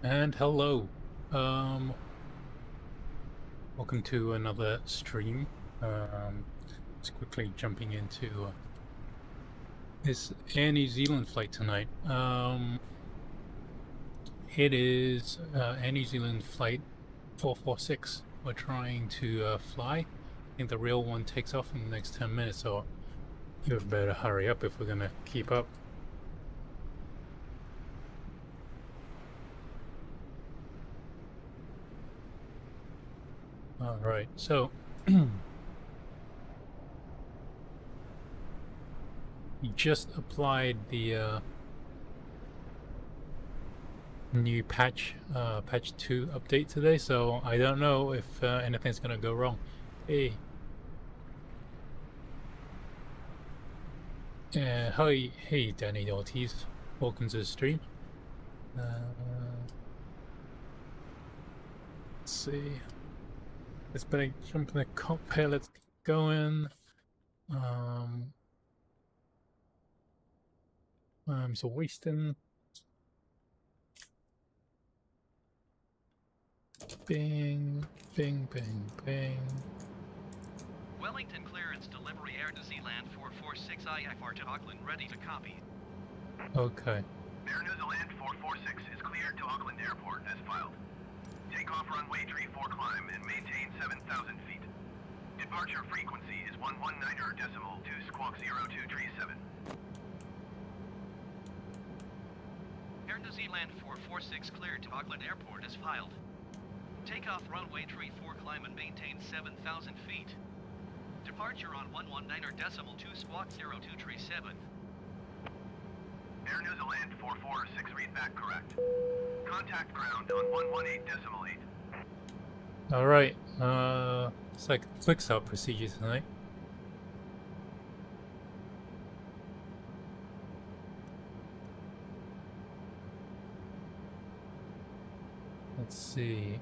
And hello. Welcome to another stream. Just quickly jumping into this Air New Zealand flight tonight. It is Air New Zealand flight 446. We're trying to fly. I think the real one takes off in the next 10 minutes, so you better hurry up if we're gonna keep up. All right, so we just applied the new patch 2 update today, so I don't know if anything's gonna go wrong. Hey, hey Danny Ortiz, welcome to the stream. Let's see. Let's better jump in the cockpit. Let's get going. So wasting. Bing, bing, bing, bing. Wellington clearance delivery Air New Zealand 446 IFR to Auckland, ready to copy. Okay. Air New Zealand 446 is cleared to Auckland Airport as filed. Takeoff runway 34 climb and maintain 7,000 feet. Departure frequency is 119.2 squawk 0237. Air New Zealand 446 cleared to Auckland Airport as filed. Takeoff runway 34 climb and maintain 7,000 feet. Departure on 119.2 squawk 0237. Air New Zealand 446 read back correct. Contact ground on 118.8. All right. It's like a quick start procedure tonight. Let's see.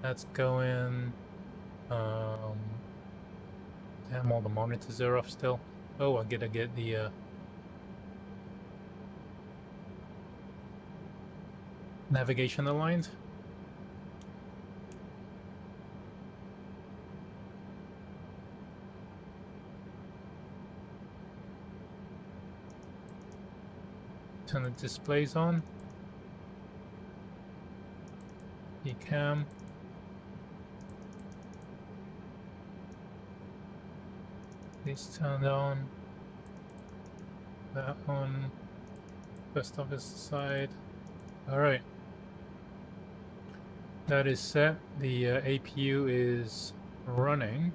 That's going. Damn, all the monitors are off still. Oh, I gotta get the navigation aligned. Turn the displays on. Cam. This turned on. That one. First officer side. Alright. That is set. The APU is running.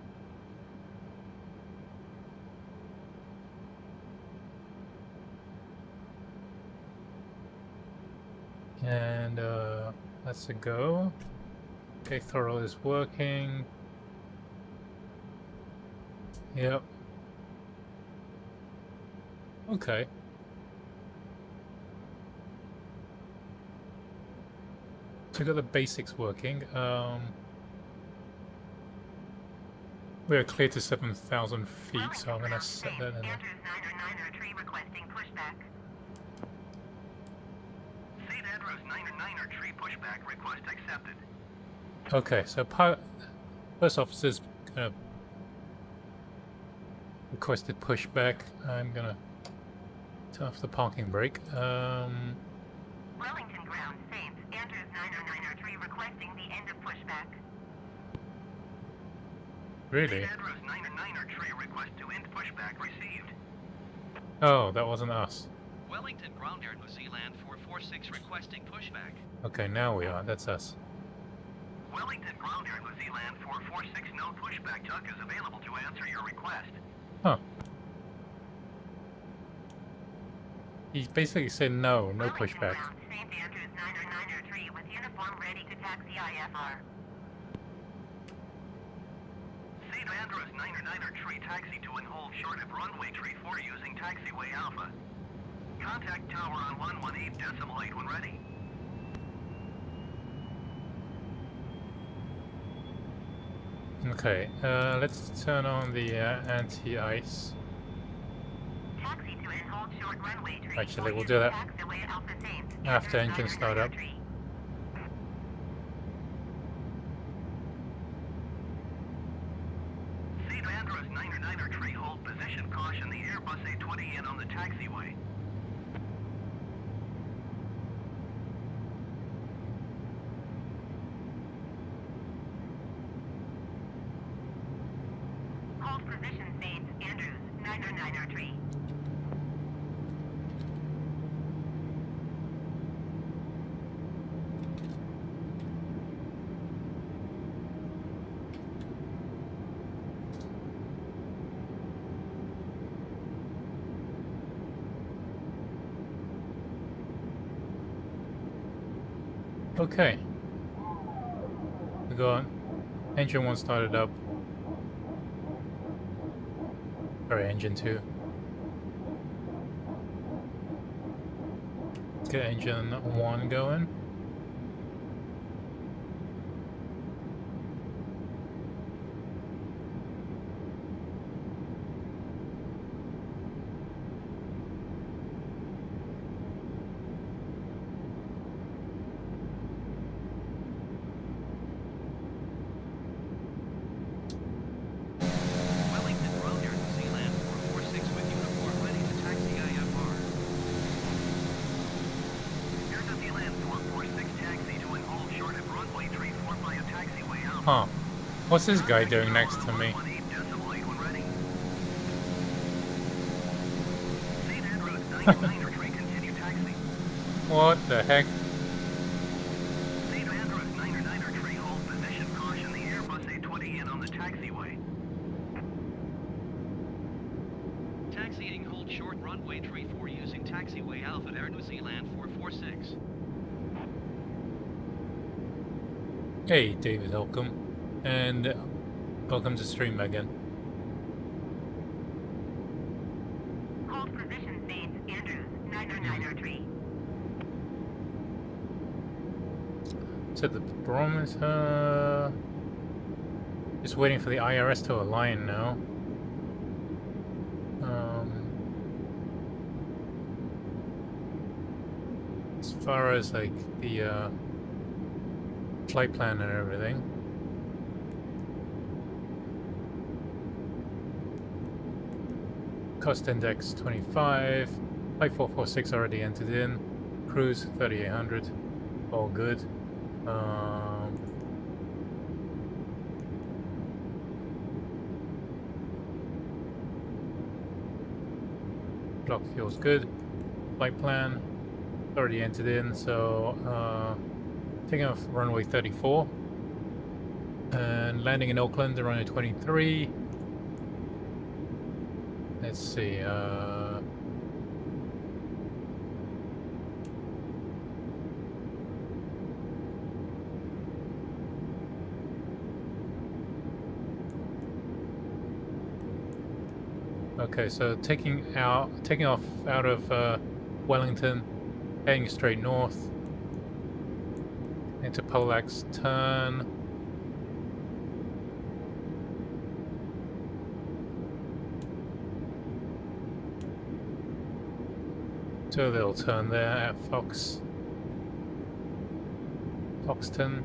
And that's a go. Okay, throttle is working. Yep. Okay. So got the basics working. We are clear to 7,000 feet, so I'm gonna set that in. Requesting pushback. Seat Andrews 909er tree pushback request accepted. Okay, so first officer's gonna requested pushback. I'm gonna turn off the parking brake. Wellington ground, Saints. Andrews 909er tree requesting the end of pushback. Really? Andrews 909er tree request to end pushback received. Oh, that wasn't us. Wellington ground Air New Zealand 446 requesting pushback. Okay, now we are. That's us. Wellington ground Air New Zealand 446 no pushback duck is available to answer your request. Huh. He basically said no pushback. St. Andrews 909er tree with uniform ready to taxi IFR. St. Andrews 909er tree taxi to and hold short of runway tree 4 using taxiway alpha. Contact tower on 118.8 when ready. Okay, let's turn on the anti-ice. Taxi to and hold short runway tree. Actually, we'll do that. Taxiway Alpha Saints. after engine startup. St. Andrews 99er tree, hold position, caution, the Airbus A20 in on the taxiway. Hold position, St. Andrews 99er tree. Okay. We got engine 1 started up. Sorry, engine 2. Let's get engine 1 going. Wellington, ground Air New Zealand 446 with uniform ready to taxi IFR. Air New Zealand 446 taxi to and hold short of runway tree 4 via taxiway out. Huh. What's this guy doing next to me? 18 decimal 8 when ready. St. Andrews 99er tree, continue taxi. What the heck? St. Andrews 99er tree, hold position, caution, the Airbus A20 in on the taxiway. Taxiing hold short runway tree 4 using taxiway Alpha Air New Zealand 446. Hey, David, welcome. And welcome to stream again. Hold position, St. Andrews 99er tree. So the barometer... Just waiting for the IRS to align now. As far as like the flight plan and everything. Cost index 25. Flight 446 already entered in. Cruise 3800. All good. Block fuel's good. Flight plan already entered in, so taking off runway 34 and landing in Auckland at runway 23. Let's see. Okay, so taking off out of Wellington, heading straight north into Poleaxe turn. Do a little turn there at Foxton.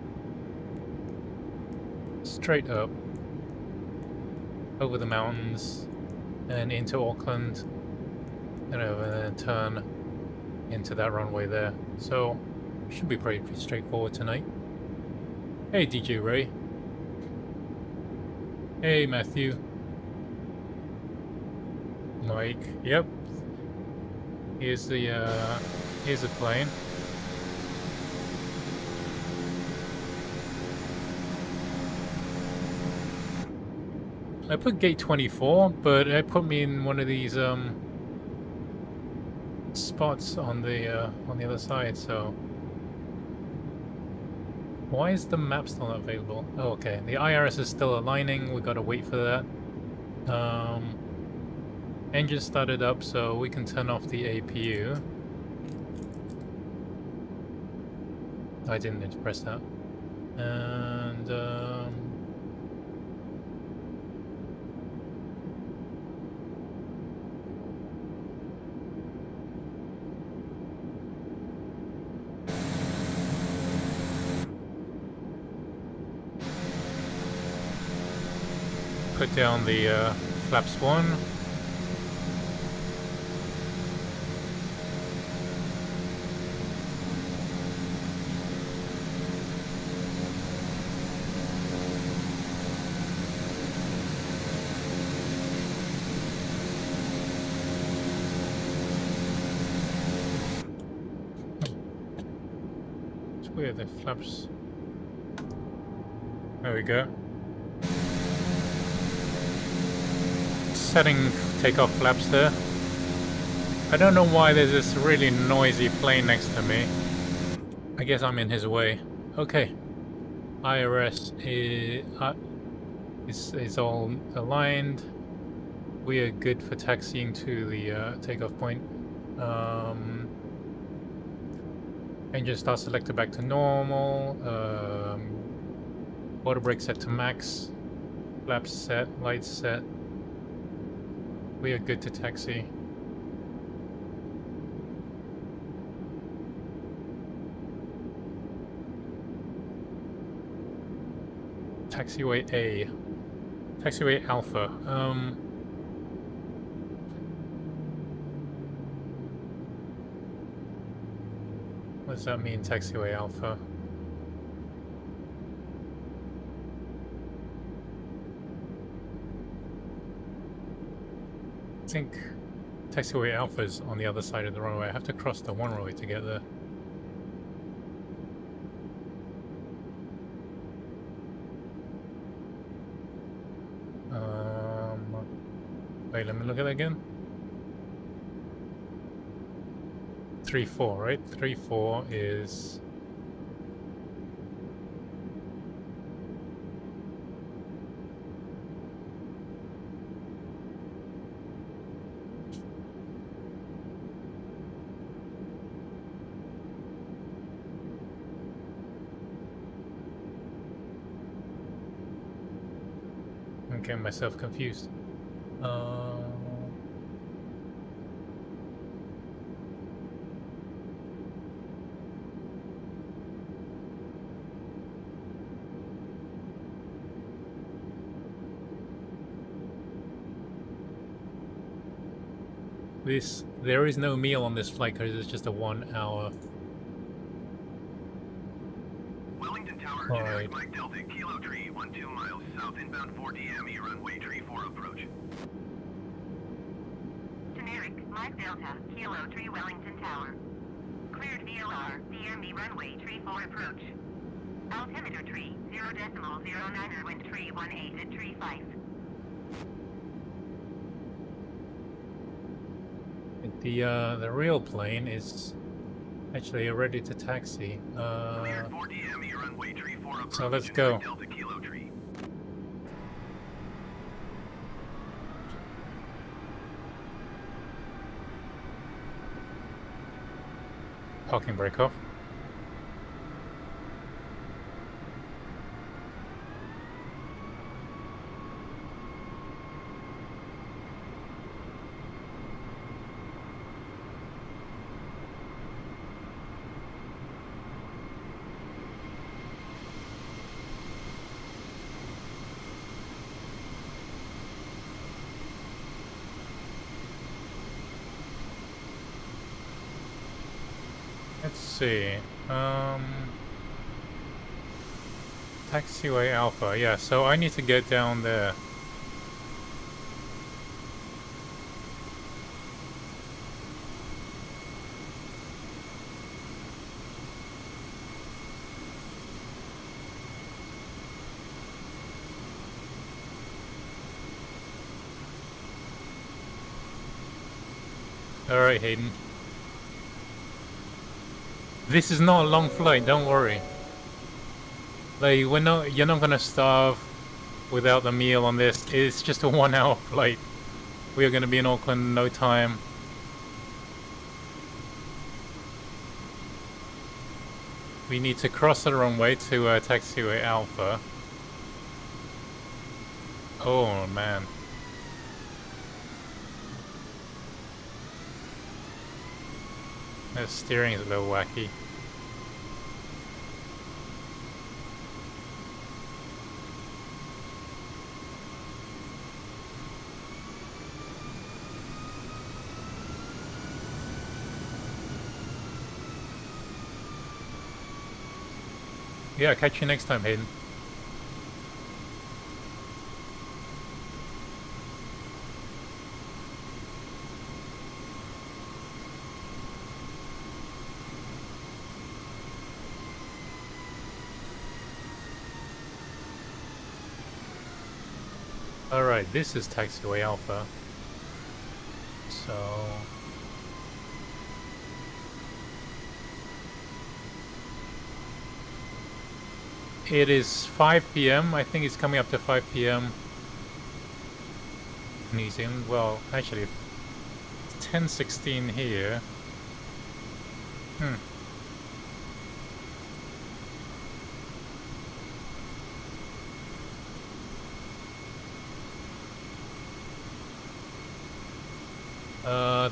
Straight up over the mountains and into Auckland, and over and then turn into that runway there. So should be pretty straightforward tonight. Hey DJ Ray. Hey Matthew. Mike. Yep. Here's the plane. I put gate 24, but it put me in one of these spots on the other side. So why is the map still not available? Oh, okay, the IRS is still aligning. We gotta wait for that. Engine started up, so we can turn off the APU. I didn't need to press that. And put down the flaps 1. It's weird, the flaps. There we go. Setting takeoff flaps there. I don't know why there's this really noisy plane next to me. I guess I'm in his way. Okay. IRS is all aligned. We are good for taxiing to the takeoff point. Engine start selector back to normal. Water brake set to max. Flaps set. Lights set. We are good to taxi. Taxiway A. Taxiway Alpha. What does that mean, taxiway Alpha? I think taxiway Alpha is on the other side of the runway. I have to cross the one runway to get there. Wait, let me look at it again. 3-4, right? 3-4 is... I'm getting myself confused. There is no meal on this flight because it's just a 1 hour. Wellington Tower, generic Mike Delta, Kilo Tree, 12 miles south, inbound 4 DME, runway Tree 4 approach. Generic Mike Delta, Kilo Tree Wellington Tower. Cleared VLR, DME runway Tree 4 approach. Altimeter Tree, 0.09er, wind Tree 18 at Tree 5. The real plane is actually ready to taxi. Cleared 4 DME, runway Tree 4 approach. So let's go. Delta, Kilo Tree. Parking brake off. Let's see. Taxiway Alpha. Yeah, so I need to get down there. All right, Hayden. This is not a long flight, don't worry. Like, you're not gonna starve without the meal on this. It's just a 1 hour flight. We are gonna be in Auckland in no time. We need to cross the runway to taxiway Alpha. Oh man. The steering is a little wacky. Yeah, catch you next time, Hayden. Alright, this is taxiway Alpha. So... it is 5 PM. I think it's coming up to 5 PM. New Zealand. Well, actually, it's 10:16 here.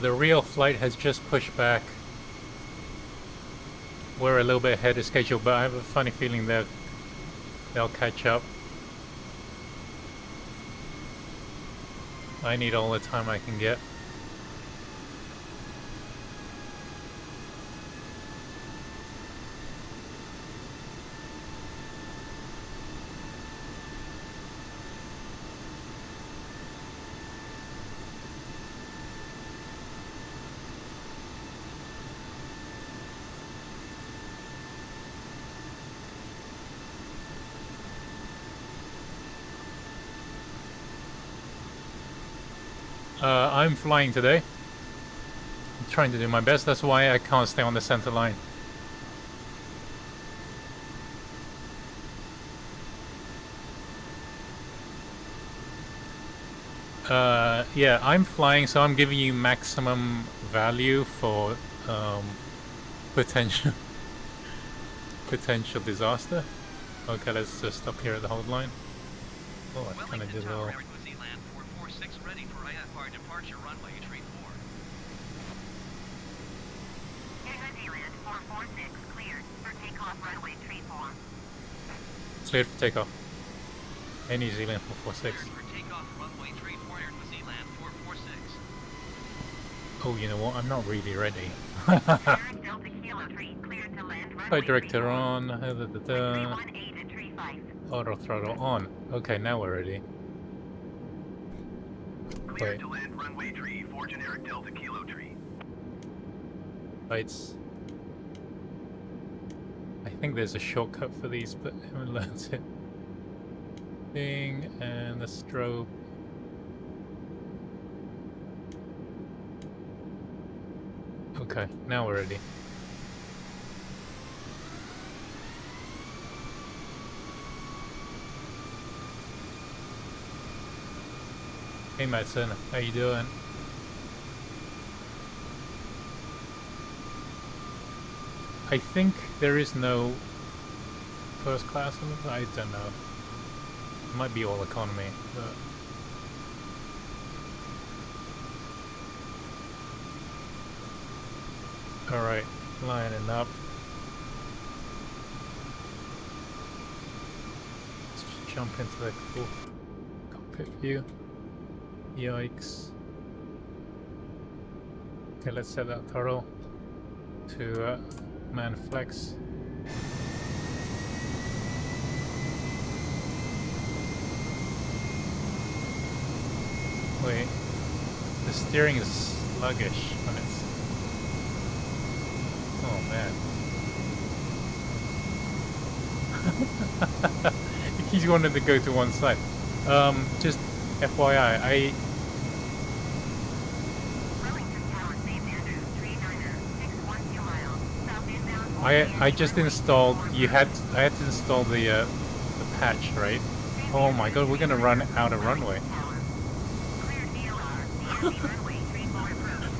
The real flight has just pushed back. We're a little bit ahead of schedule, but I have a funny feeling they'll catch up. I need all the time I can get. I'm flying today. I'm trying to do my best, that's why I can't stay on the center line. Yeah, I'm flying, so I'm giving you maximum value for potential disaster. Okay, let's just stop here at the hold line. Oh, I kind of did a little... Air New Zealand 446 ready for IFR departure runway 34. Air New Zealand 446 cleared for takeoff runway 34. Cleared for takeoff. Air New Zealand 446. Cleared for takeoff runway 34 Air New Zealand 446. Oh, you know what? I'm not really ready. Air Delta Kilo 3 cleared to land runway Flight director 34. on. 318 and 35. Auto throttle on. Okay, now we're ready. Clear Wait. to land runway tree for generic Delta Kilo tree. Lights. I think there's a shortcut for these, but I haven't learned it. Thing and the strobe. Okay, now we're ready. Hey Madsen, how you doing? I think there is no first class on it. I don't know. It might be all economy, but alright, lining up. Let's just jump into the cool cockpit view. Yikes. Okay, let's set that throttle to man flex. Wait, the steering is sluggish when it's... oh man. It keeps wanting to go to one side. Just FYI, Wellington Tower, St. Andrews, 39er, 612 miles, south inbound. I just installed. I had to install the patch, right? Oh my god, we're gonna run out of runway. Cleared VLR, DMV runway 34 approach.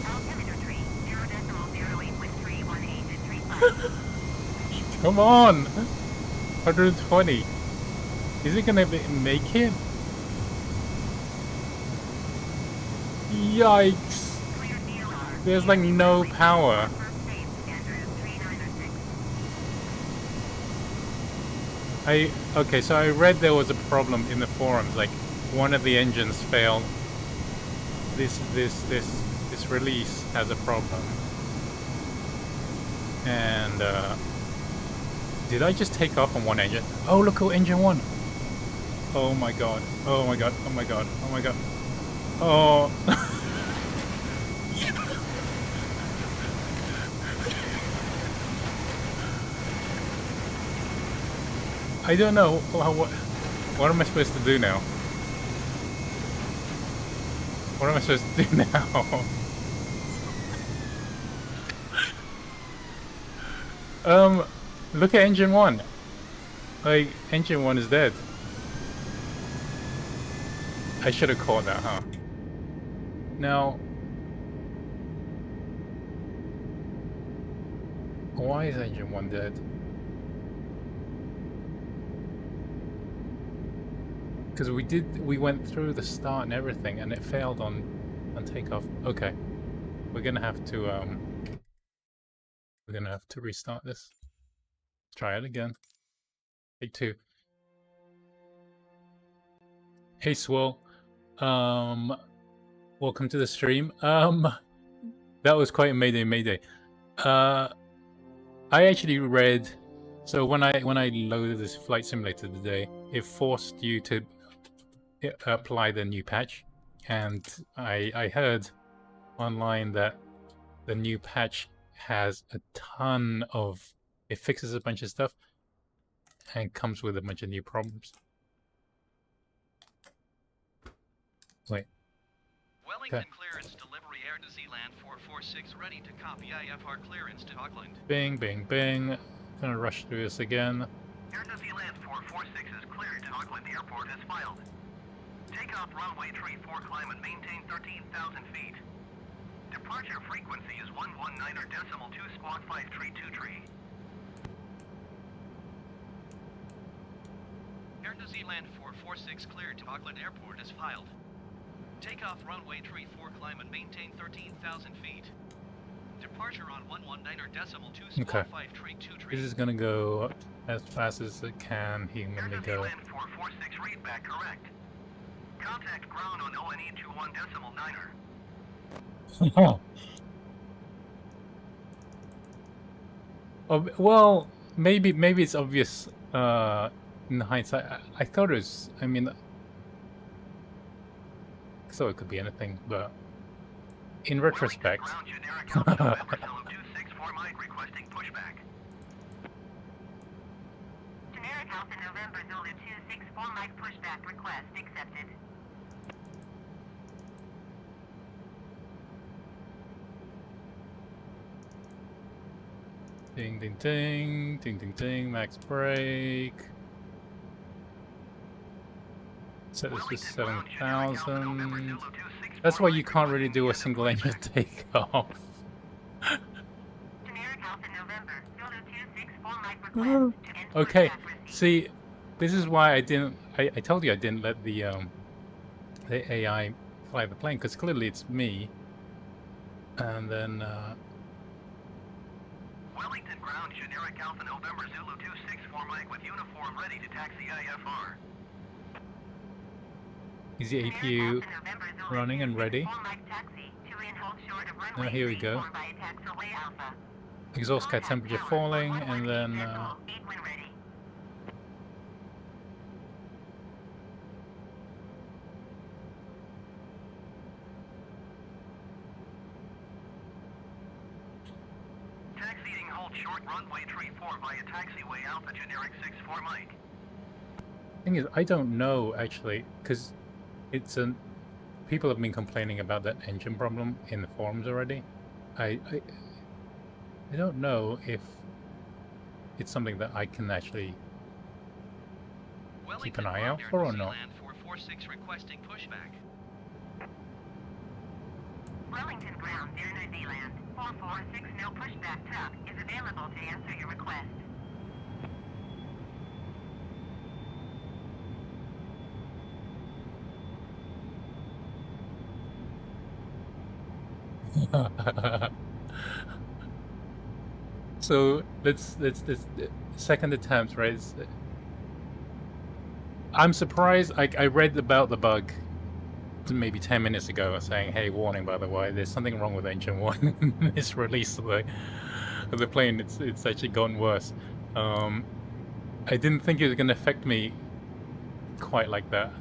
Altimeter tree, 0.08 with 318 and 35. Come on, 120. Is it gonna make it? Yikes! Cleared VLR. There's like no power. First base, Andrews, 3906. Okay, so I read there was a problem in the forums, like one of the engines failed. This release has a problem, and Did I just take off on one engine? Oh, look, oh, engine one. Oh my god. Oh my god. Oh my god. Oh my god. Oh. I don't know. What am I supposed to do now? What am I supposed to do now? Look at engine one. Like, engine one is dead. I should have caught that, huh? Now, why is engine one dead? Because we went through the start and everything, and it failed on takeoff. Okay, we're gonna have to restart this. Try it again. Take two. Hey Swirl, welcome to the stream. That was quite a mayday. I actually read. So when I loaded this flight simulator today, it forced you to apply the new patch, and I heard online that the new patch has a ton of, it fixes a bunch of stuff and comes with a bunch of new problems. Wait. Wellington clearance delivery air to Zealand 446 ready to copy IFR clearance to Auckland. Bing, bing, bing. Gonna rush through this again. Air to Zealand 446 is cleared to Auckland Airport as filed. Takeoff runway 34, climb and maintain 13,000 feet. Departure frequency is 119.2 squawk 532 tree. Air to Zealand 446 cleared to Auckland Airport as filed. Takeoff runway 34, climb and maintain 13,000 feet. Departure on 119.2 Okay. squawk 532 tree. This is gonna go as fast as it can humanly Air to go. Zealand 446 readback correct. Contact ground on ONE 21.9er. Oh, well, maybe it's obvious in hindsight. I thought it was. I mean, so it could be anything, but in retrospect. Ground generic Alpha November Zulu 264 Mike requesting pushback. Generic Alpha November Zulu 264 Mike pushback request accepted. Ding ding ding, ding ding ding, max brake. Set this to 7,000. That's why you can't really do a single engine takeoff. Generic Alpha November Zulu 264 Mike request to end Okay, pushback received. see, this is why I didn't. I told you I didn't let the AI fly the plane, because clearly it's me. And then Wellington ground generic Alpha November Zulu 264 Mike with uniform ready to taxi IFR. is the APU running and ready? Now here we go. Exhaust gas temperature falling, and then Taxiing hold short runway 34 via taxiway Alpha generic 64 Mike. thing is, I don't know actually, because it's an. People have been complaining about that engine problem in the forums already. I don't know if it's something that I can actually keep an eye out for or not. 446 requesting pushback. Wellington ground near New Zealand 446 no pushback truck is available to answer your request. So let's second attempt, right? I'm surprised. I read about the bug maybe 10 minutes ago, saying, "Hey, warning! By the way, there's something wrong with engine one. This release of the plane. It's actually gotten worse." I didn't think it was gonna affect me quite like that.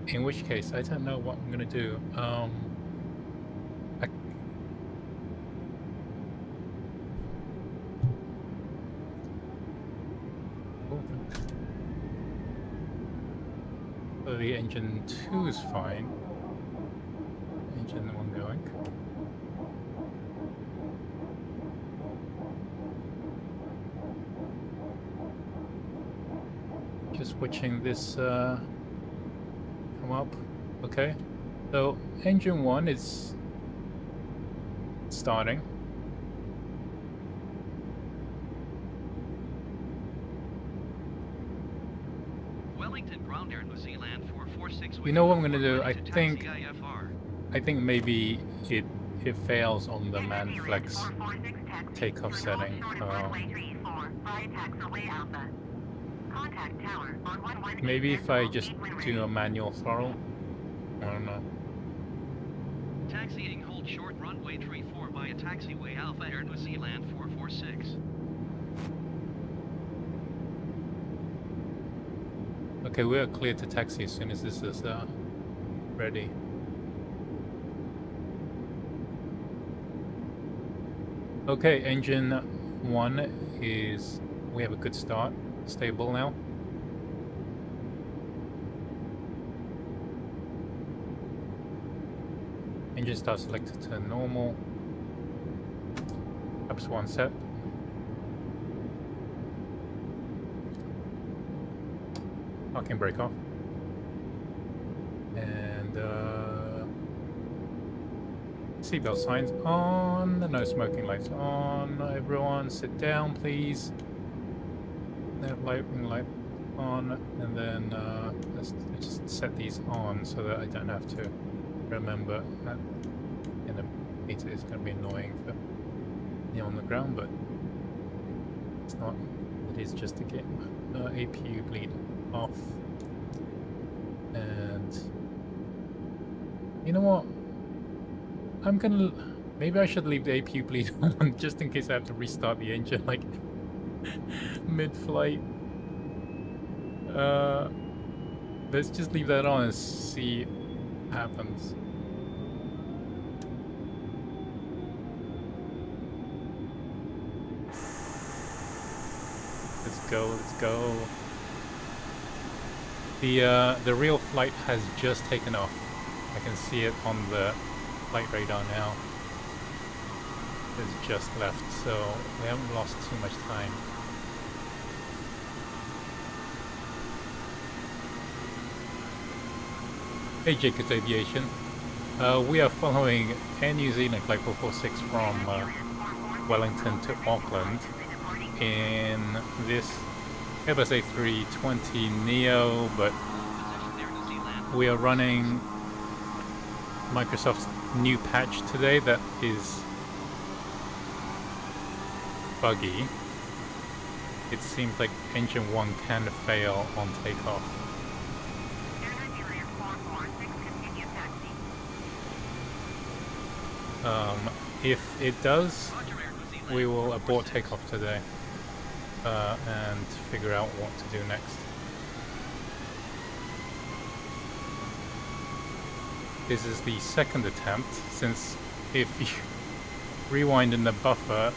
In which case, I don't know what I'm gonna do. So the engine 2 is fine. Engine 1 going. Just watching this come up. Okay. So engine 1 is starting. Wellington, ground air, New Zealand 446. You know what I'm gonna do? I to think taxi IFR. maybe it fails on the man flex takeoff setting. Maybe if I just do a manual throttle. I don't know. Taxiing hold short runway 34 via taxiway Alpha Air New Zealand 446. Okay, we are clear to taxi as soon as this is ready. Okay, engine 1 is, we have a good start, stable now. Engine start selected to normal. Flaps 1 set. Parking brake off. And seatbelt signs on. No smoking lights on. Everyone sit down please. Light on. And then let's just set these on so that I don't have to remember that in a meter is going to be annoying for me on the ground, but it's not. It is just a game. APU bleed off. And you know what? I'm gonna. Maybe I should leave the APU bleed on just in case I have to restart the engine like mid-flight. Let's just leave that on and see what happens. Let's go, let's go. The real flight has just taken off. I can see it on the flight radar now. It's just left, so we haven't lost too much time. Hey Jacobs Aviation. We are following Air New Zealand Flight 446 from Wellington to Auckland in this Airbus A320 Neo, but we are running Microsoft's new patch today that is buggy. It seems like engine 1 can fail on takeoff. If it does, we will abort takeoff today and figure out what to do next. This is the second attempt, since if you rewind in the buffer,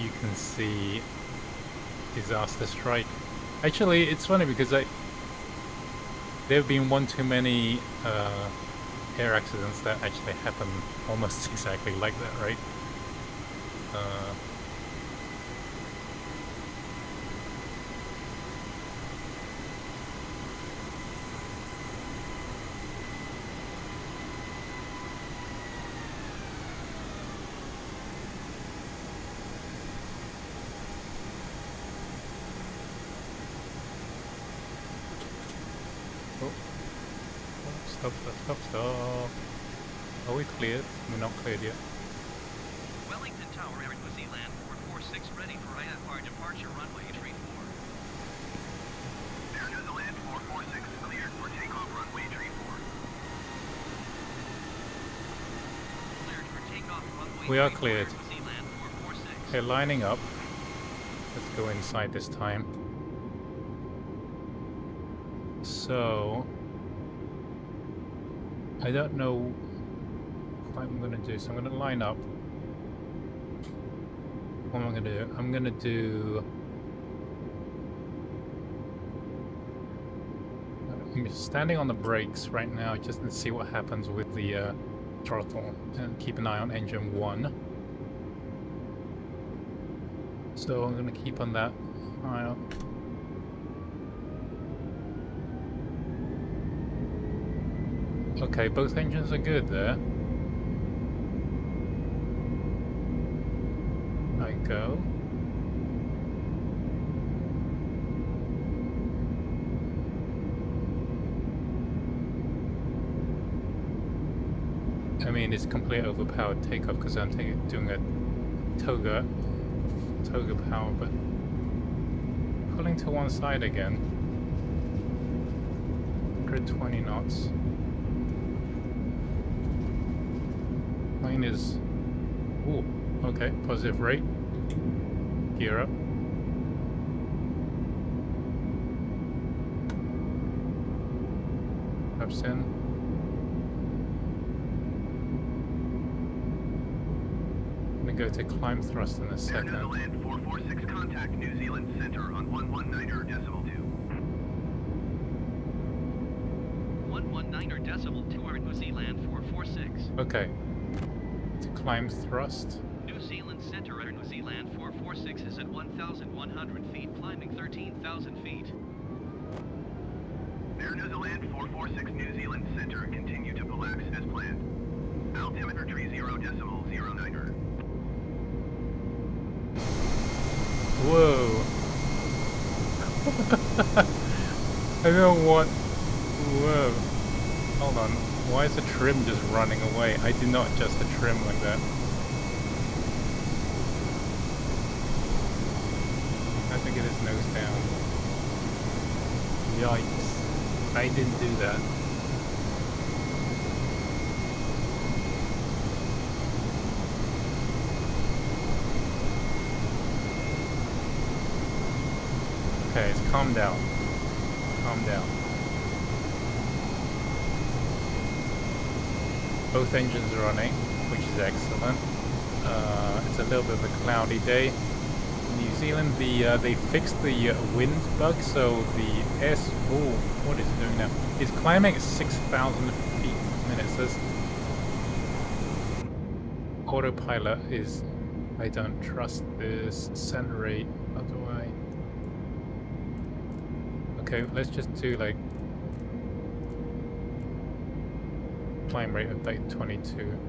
you can see disaster strike. Actually, it's funny because there have been one too many air accidents that actually happen almost exactly like that, right? Stop. Are we cleared? We're not cleared yet. Wellington Tower, Air New Zealand 446, ready for IFR departure runway 34. Air New Zealand 446 cleared for takeoff runway 34. We are cleared. New Zealand 446. Okay, lining up. Let's go inside this time. So I don't know what I'm gonna do. So I'm gonna line up. What am I gonna do? I'm gonna do. I'm standing on the brakes right now just to see what happens with the throttle, and keep an eye on engine 1. So I'm gonna keep on that eye out. Okay, both engines are good there. I go. I mean, it's completely overpowered takeoff because I'm doing a toga power, but pulling to one side again. 120 knots. Plane is, ooh, okay, positive rate. Gear up. Ups in. Go to climb thrust in a second. Air New Zealand 446, contact New Zealand Center on 119.2. 119.2 are New Zealand 446. Okay. To climb thrust. New Zealand Center at New Zealand 446 is at 1,100 feet, climbing 13,000 feet. Air New Zealand 446, New Zealand Center, continue to relax as planned. Altimeter tree 0.09er. Whoa. I don't know what. Whoa. Hold on. Why is the trim just running away? I did not adjust the trim like that. I think it is nose down. Yikes. I didn't do that. Okay, it's calm down. Calm down. Both engines are running, which is excellent. It's a little bit of a cloudy day. New Zealand, they fixed the wind bug, so the what is it doing now? It's climbing at 6,000 feet per minute. So autopilot is. I don't trust this center rate. How do I? Okay, let's just do like climb rate of like 22.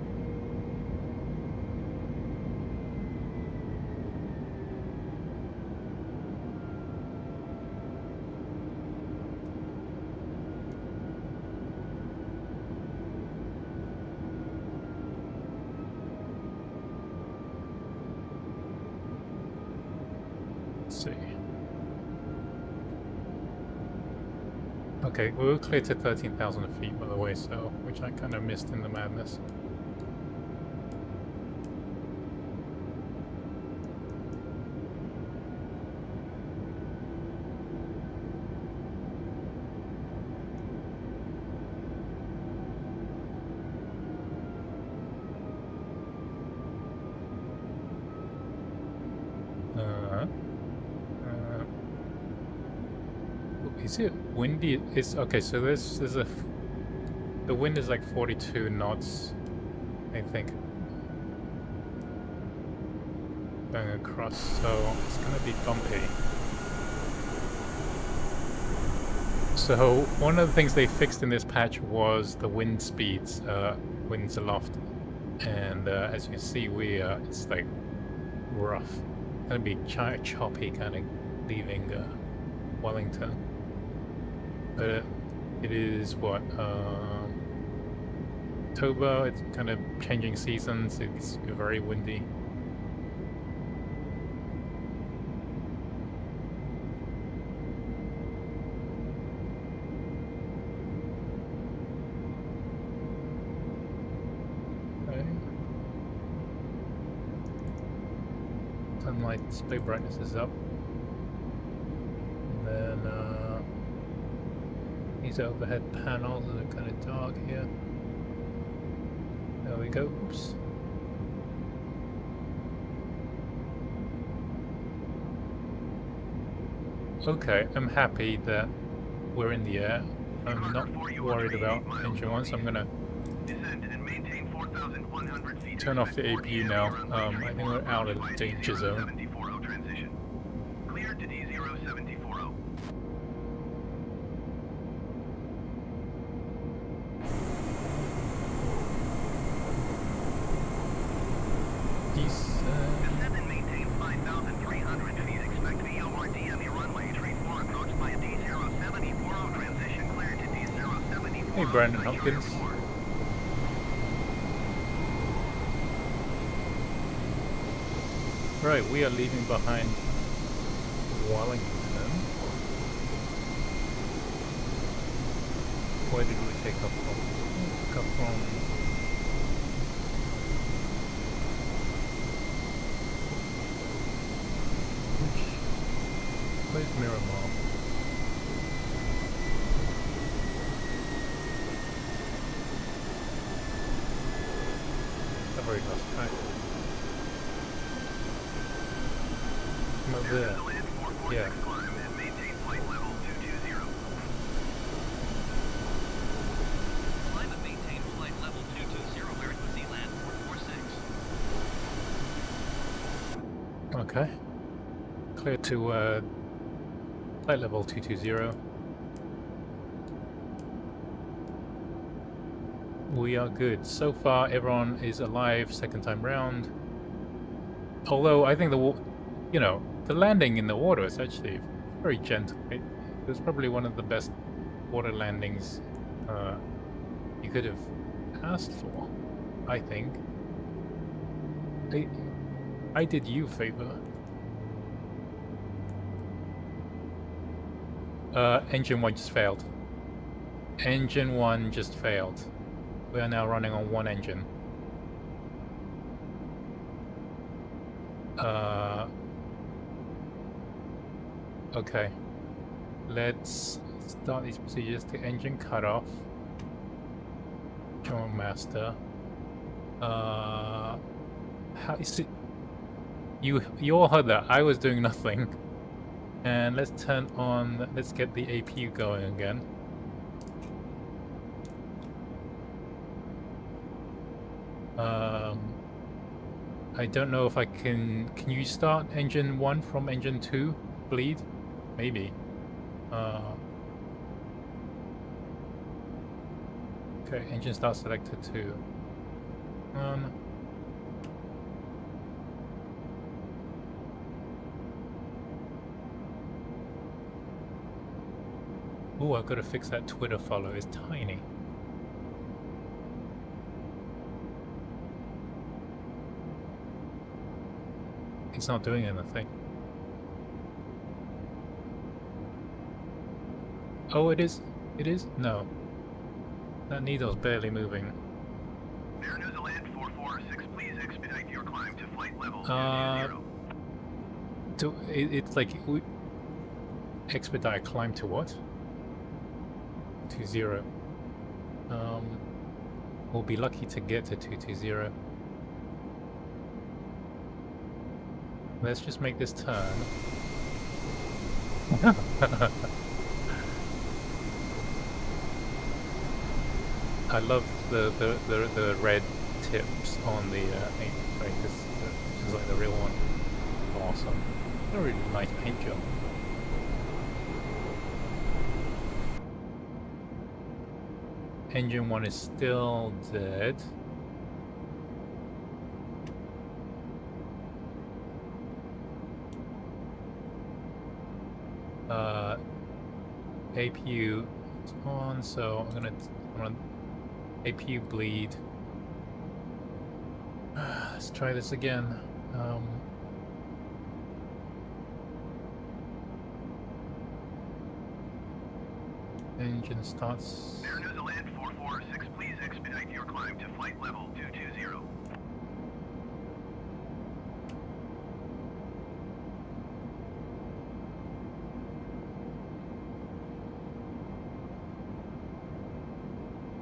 Let's see. Okay, we were clear to 13,000 feet, by the way, so which I kind of missed in the madness. Is it windy? It's okay. So this is the wind is like 42 knots, I think, going across. So it's gonna be bumpy. So one of the things they fixed in this patch was the wind speeds, winds aloft, and as you can see, it's like rough. It's gonna be choppy, kind of leaving Wellington. But it is what October. It's kind of changing seasons. It's very windy. my display brightness is up. And then these overhead panels are kind of dark here. There we go. Oops. Okay, I'm happy that we're in the air. I'm not worried about engine one, so I'm gonna turn off the APU now. I think we're out of the danger zone. Cleared to D0740. Descend and maintain 5,300 feet. Expect VOR DME runway tree 4 approach by a D0740 transition. Cleared to D0740. Hey, Brandon Hopkins. Right, we are leaving behind Wellington. Where did we take off from? Took off from where's Miramar? I've already lost track. I'm over there. Yeah. Climb and maintain flight level 220 where it was land 446. Okay. Clear to flight level 220. We are good. So far, everyone is alive second time round. Although I think the landing in the water is actually very gentle. It was probably one of the best water landings you could have asked for, I think. I did you a favor. Engine 1 just failed. Engine 1 just failed. We are now running on one engine. Okay. Let's start these procedures to engine cutoff. Join master. How is it? You all heard that. I was doing nothing. And let's turn on. Let's get the APU going again. I don't know if I can. Can you start engine 1 from engine 2? Bleed? Maybe. Okay, engine start selected 2. Oh, I've got to fix that Twitter follow. It's tiny. It's not doing anything. Oh, it is. It is? No. That needle's barely moving. Air New Zealand 446, please expedite your climb to flight level 220. It's like we expedite climb to what? 20. We'll be lucky to get to 220. Let's just make this turn. I love the red tips on the paint. Right, this is like the real one. Awesome. A really nice paint job. Engine 1 is still dead. APU is on, so I'm gonna APU bleed. Let's try this again. Engine starts. Air New Zealand 446, please expedite your climb to flight level 220.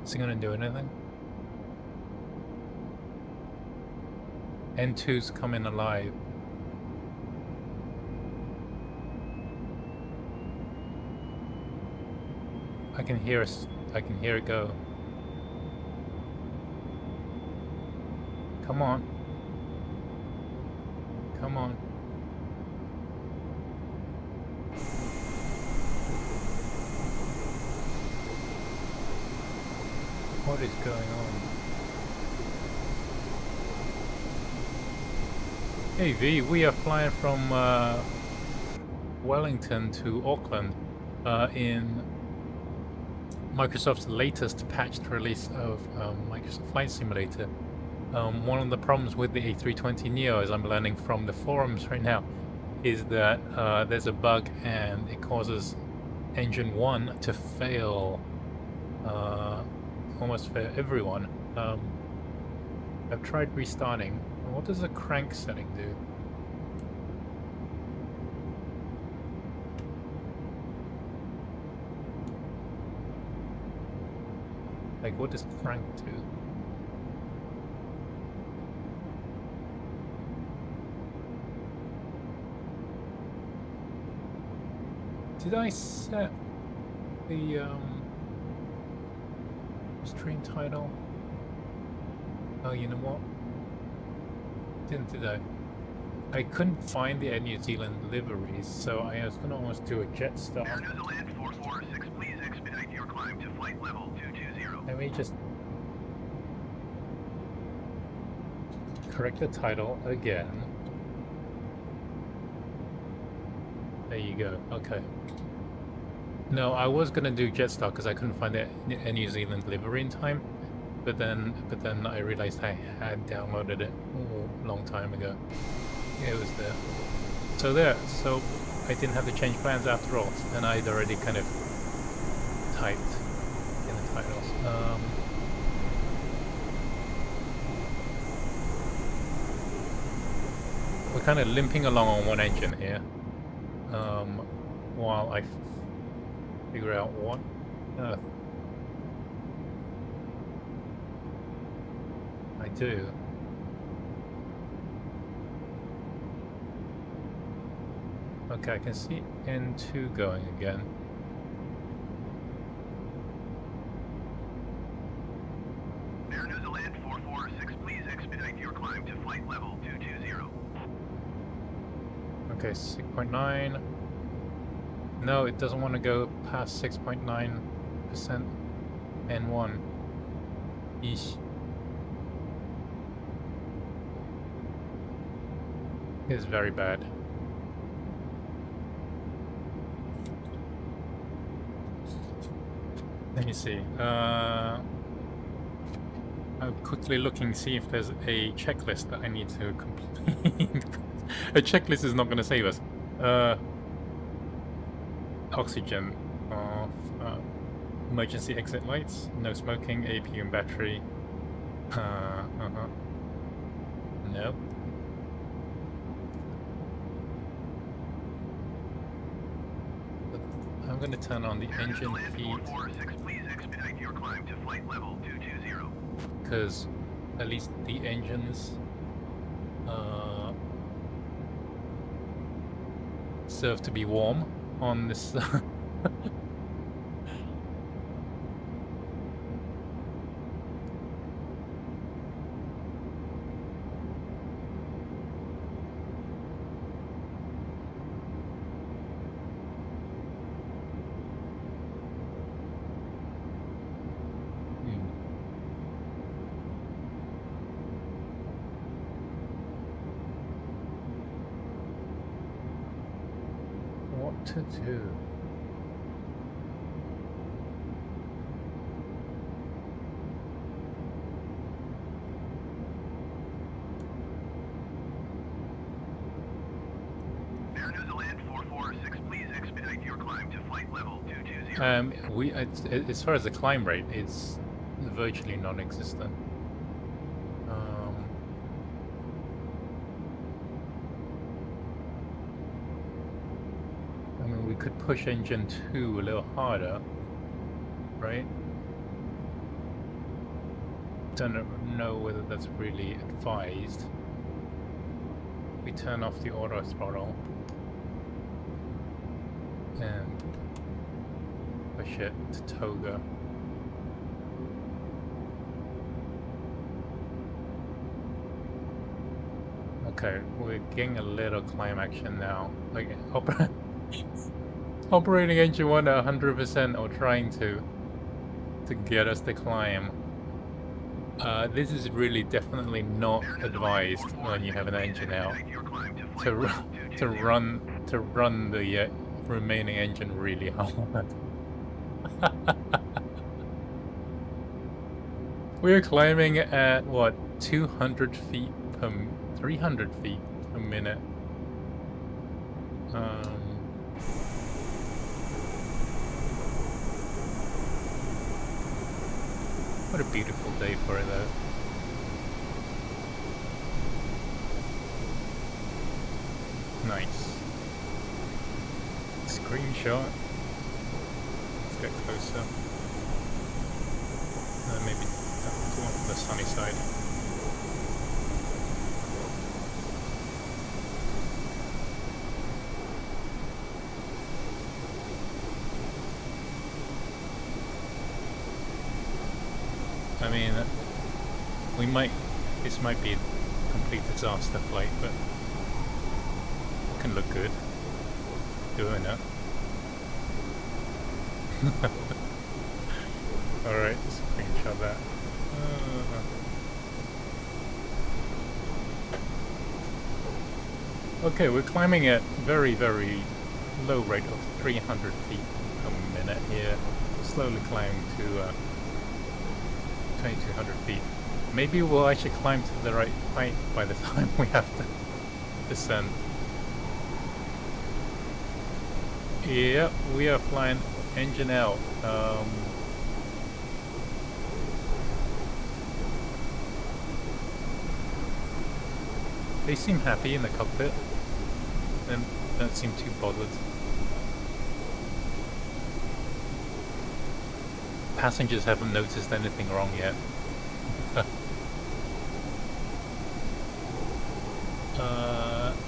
Is it gonna do anything? N2's coming alive. I can hear it go. Come on. Come on. What is going on? Hey V, we are flying from Wellington to Auckland in Microsoft's latest patched release of Microsoft Flight Simulator. One of the problems with the A320neo, as I'm learning from the forums right now, is that there's a bug and it causes engine 1 to fail almost for everyone. I've tried restarting. What does the crank setting do? Like, what does crank do? Did I set the stream title? Oh, you know what? Did I? I couldn't find the Air New Zealand liveries, so I was gonna almost do a jet start. Air New Zealand 446, please expedite your climb to flight level 220. Let me just correct the title again. There you go. Okay. No, I was gonna do Jetstar because I couldn't find the Air New Zealand livery in time, but then I realized I had downloaded it a long time ago. It was there. So I didn't have to change plans after all, and I'd already kind of typed in the titles. We're kind of limping along on one engine here, while I figure out what I do. Okay, I can see N2 going again. Air New Zealand 446, please expedite your climb to flight level 220. Okay, 6.9. No, it doesn't want to go past 6.9% N1. Eesh. It's very bad. Let me see. I'm quickly looking, see if there's a checklist that I need to complete. A checklist is not going to save us. Oxygen off. Emergency exit lights. No smoking. APU and battery. Nope. I'm going to turn on the engine heat. Please expedite your climb to flight level 220. Because at least the engines serve to be warm on this. What to do? Air New Zealand 446, please expedite your climb to flight level 220. As far as the climb rate, it's virtually non-existent. I mean, we could push engine 2 a little harder, right? Don't know whether that's really advised. We turn off the auto throttle and push it to toga. Okay, we're getting a little climb action now. Like operating engine 1 at 100% or trying to get us to climb. This is really definitely not advised when you have an engine out to run the remaining engine really hard. We are climbing at what, 200 feet per 300 feet a minute. What a beautiful day for it though. Nice. Screenshot. Let's get closer. Maybe to one from the sunny side. I mean, this might be a complete disaster flight, but it can look good doing it. Alright, screenshot that. Okay, we're climbing at very, very low rate of 300 feet per minute here. Slowly climbing to 2,200 feet. Maybe we'll actually climb to the right height by the time we have to descend. Yep, we are flying engine out. They seem happy in the cockpit and don't seem too bothered. Passengers haven't noticed anything wrong yet.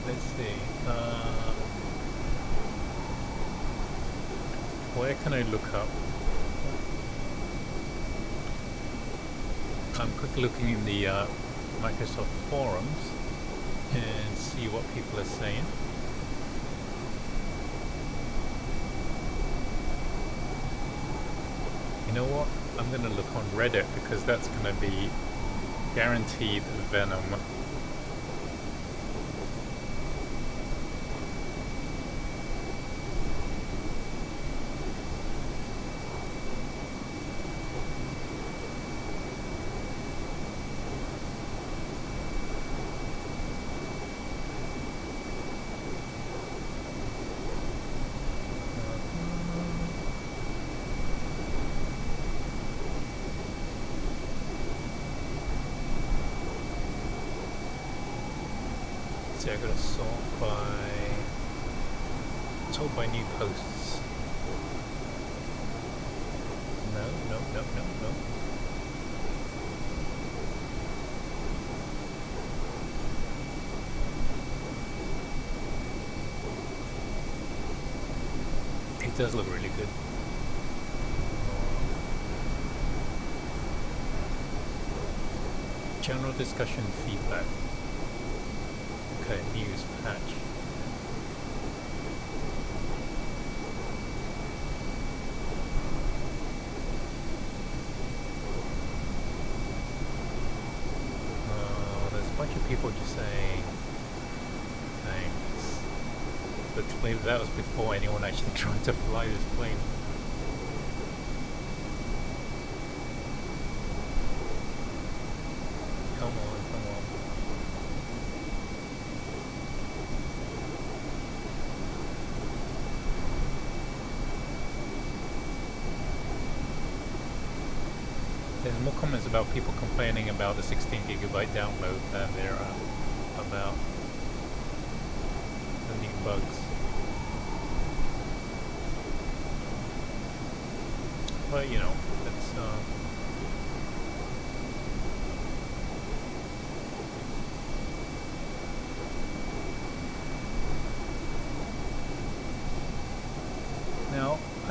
Let's see. Where can I look up? I'm quickly looking in the Microsoft forums and see what people are saying. You know what? I'm gonna look on Reddit because that's gonna be guaranteed venom. I got a sort by new posts. No. It does look really good. General discussion feedback. Okay, news patch. There's a bunch of people just saying thanks. But clearly that was before anyone actually tried to fly this plane. Come on. There's more comments about people complaining about the 16GB download than there are about the new bugs. But you know,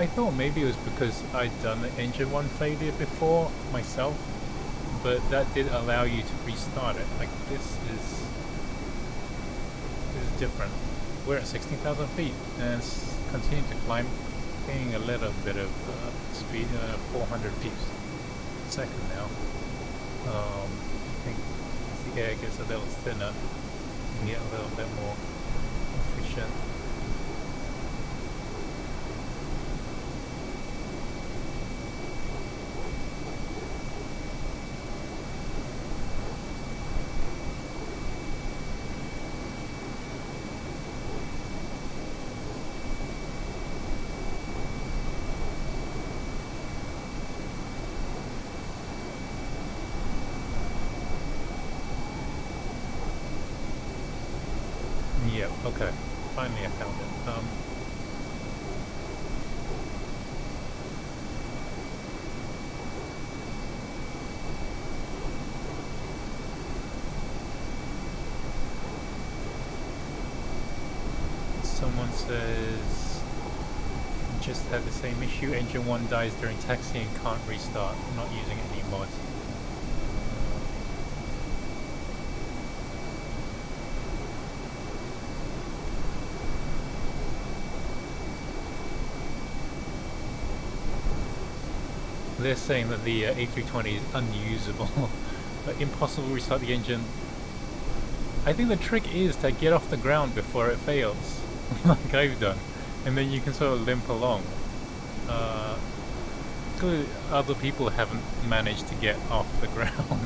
I thought maybe it was because I'd done the engine one failure before myself, but that did allow you to restart it. Like this is different. We're at 16,000 feet and continue to climb, gaining a little bit of speed, 400 feet a second now. I think as the air gets a little thinner, you can get a little bit more efficient. Yeah, okay. Finally I found it. Someone says just had the same issue. Engine 1 dies during taxi and can't restart. Not using any mods. They're saying that the A320 is unusable, but impossible to restart the engine. I think the trick is to get off the ground before it fails, like I've done, and then you can sort of limp along. Good, other people haven't managed to get off the ground.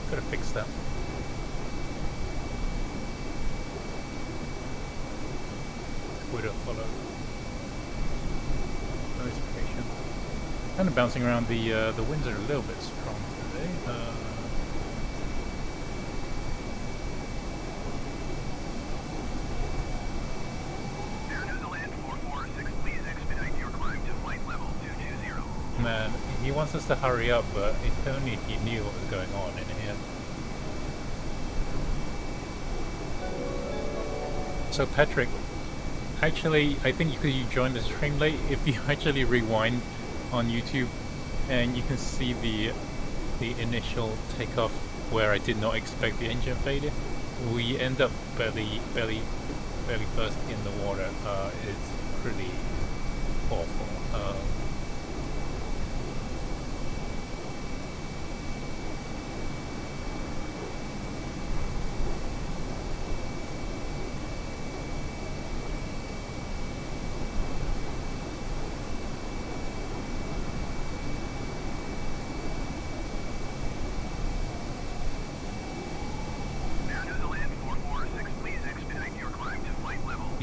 Gotta fix that. Twitter follow. Notification. Kind of bouncing around. The winds are a little bit strong today. Air New Zealand 446, please expedite your climb to flight level 220. Man, he wants us to hurry up, but if only he knew what was going on in here. So Patrick, actually, I think because you joined the stream late, if you actually rewind on YouTube, and you can see the initial takeoff where I did not expect the engine failure, we end up barely first in the water. It's pretty awful.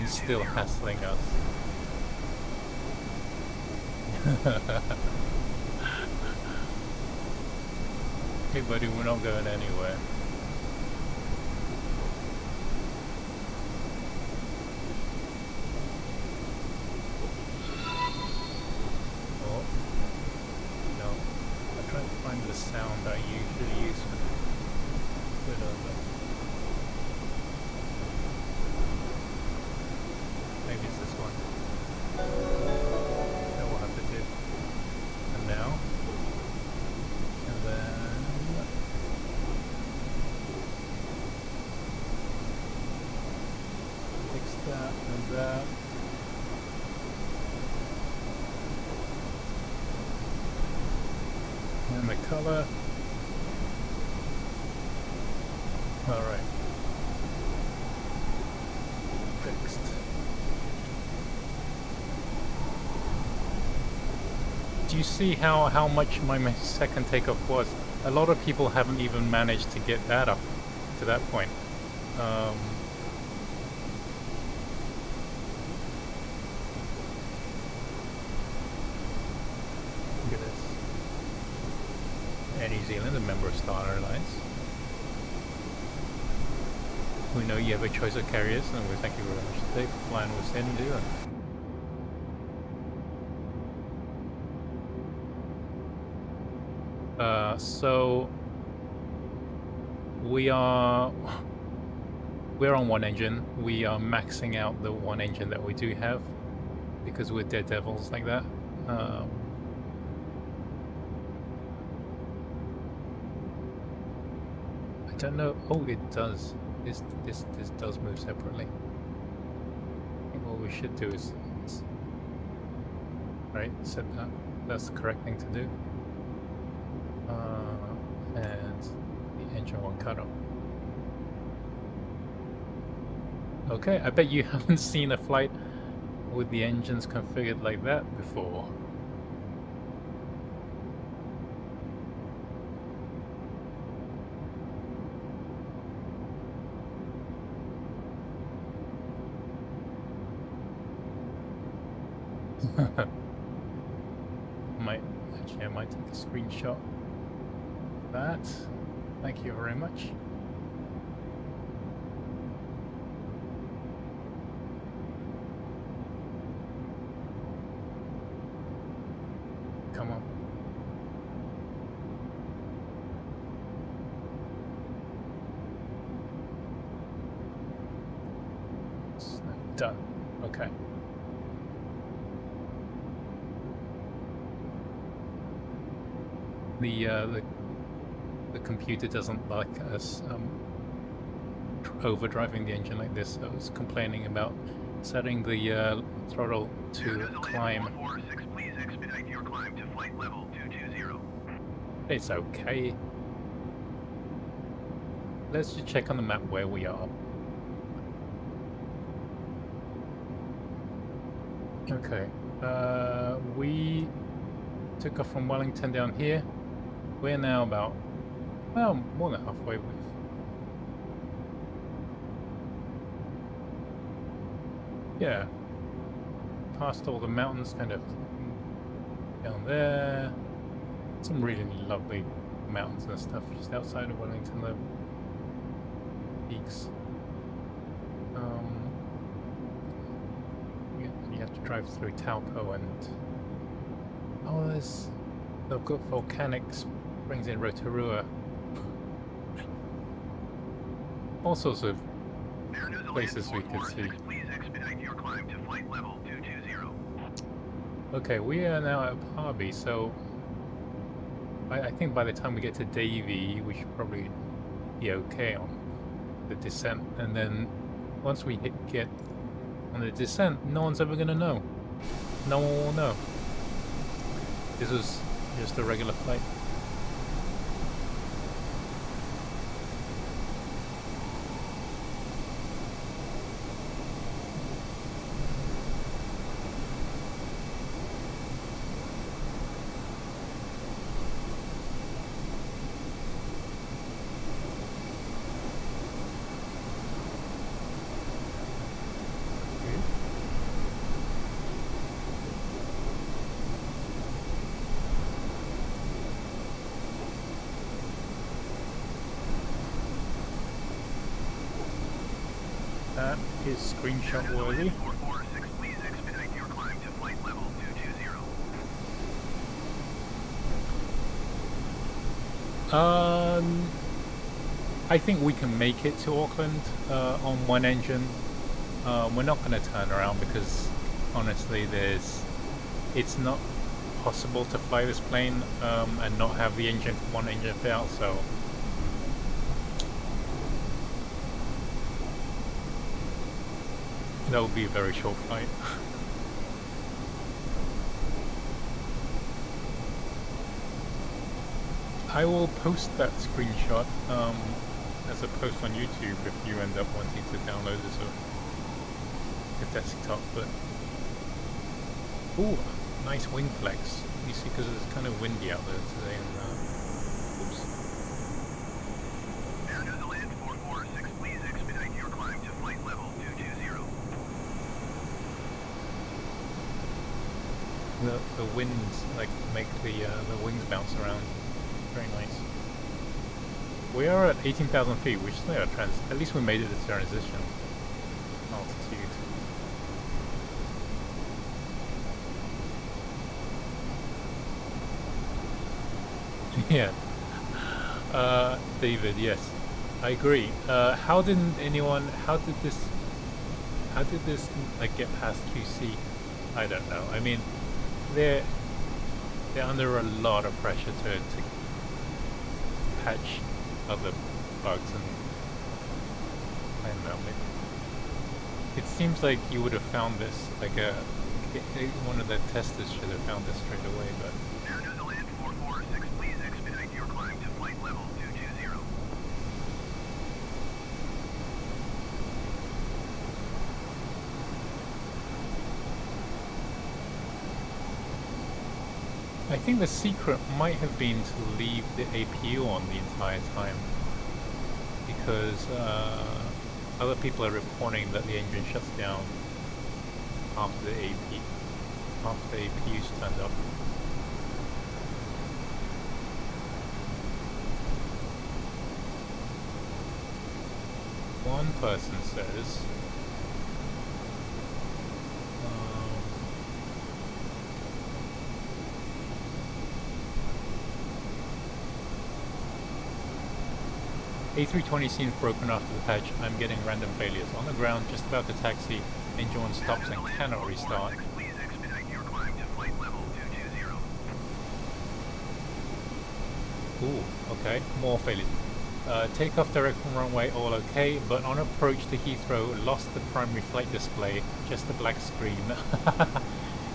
Still hassling us. Hey buddy, we're not going anywhere. Oh, no. I'm trying to find the sound I usually use for it over. Maybe it's this one. That will have to do. And now. And then. Fix that and that. And the color. Alright. Fixed. Do you see how much my second takeoff was? A lot of people haven't even managed to get that up to that point. Look at this. Air New Zealand, a member of Star Alliance. We know you have a choice of carriers, and we thank you very much today for flying with Air New Zealand. So we're on one engine. We are maxing out the one engine that we do have because we're daredevils like that. I don't know. Oh, it does. This does move separately. I think what we should do is right, set that. That's the correct thing to do. And the engine won't cut off. Okay, I bet you haven't seen a flight with the engines configured like that before. I might take a screenshot of that. Thank you very much. Come on. Done. Okay. The computer doesn't like us overdriving the engine like this, so it's complaining about setting the throttle to climb. 446, please expedite your climb to flight level 220. It's okay. Let's just check on the map where we are. Okay. We took off from Wellington down here. We're now about, well, more than halfway with. Yeah. Past all the mountains, kind of down there. Some really lovely mountains and stuff just outside of Wellington, the peaks. You have to drive through Taupo and oh, there's the volcanic springs in Rotorua. All sorts of places we could see. Please expedite your climb to flight level 220. Okay, we are now at Harby, so I think by the time we get to Davie, we should probably be okay on the descent. And then once we get on the descent, no one's ever gonna know. No one will know. This was just a regular flight. That is screenshot worthy. 446, please expedite your climb to flight level 220. I think we can make it to Auckland on one engine. We're not going to turn around because honestly, it's not possible to fly this plane and not have the one engine fail. So. That would be a very short flight. I will post that screenshot as a post on YouTube if you end up wanting to download this on a desktop. But ooh, nice wing flex. You see, because it's kind of windy out there today. And, oops. Air New Zealand 446, please expedite your climb to flight level 220. The winds like make the wings bounce around. Very nice. We are at 18,000 feet, which is at least we made it to transition altitude. Yeah. David, yes. I agree. How did this like get past QC? I don't know. I mean, they're under a lot of pressure to patch other bugs, and I don't know. It seems like you would have found this, like one of the testers should have found this straight away, but. Air New Zealand 446, please expedite your climb to flight level 220. I think the secret might have been to leave the APU on the entire time, because other people are reporting that the engine shuts down after the APU's turned up. One person says A320 seems broken after the patch. I'm getting random failures. On the ground, just about to taxi, engine one stops and cannot restart. Please expedite your climb to flight level 220. Ooh, okay, more failures. Takeoff direct from runway, all okay, but on approach to Heathrow, lost the primary flight display, just a black screen.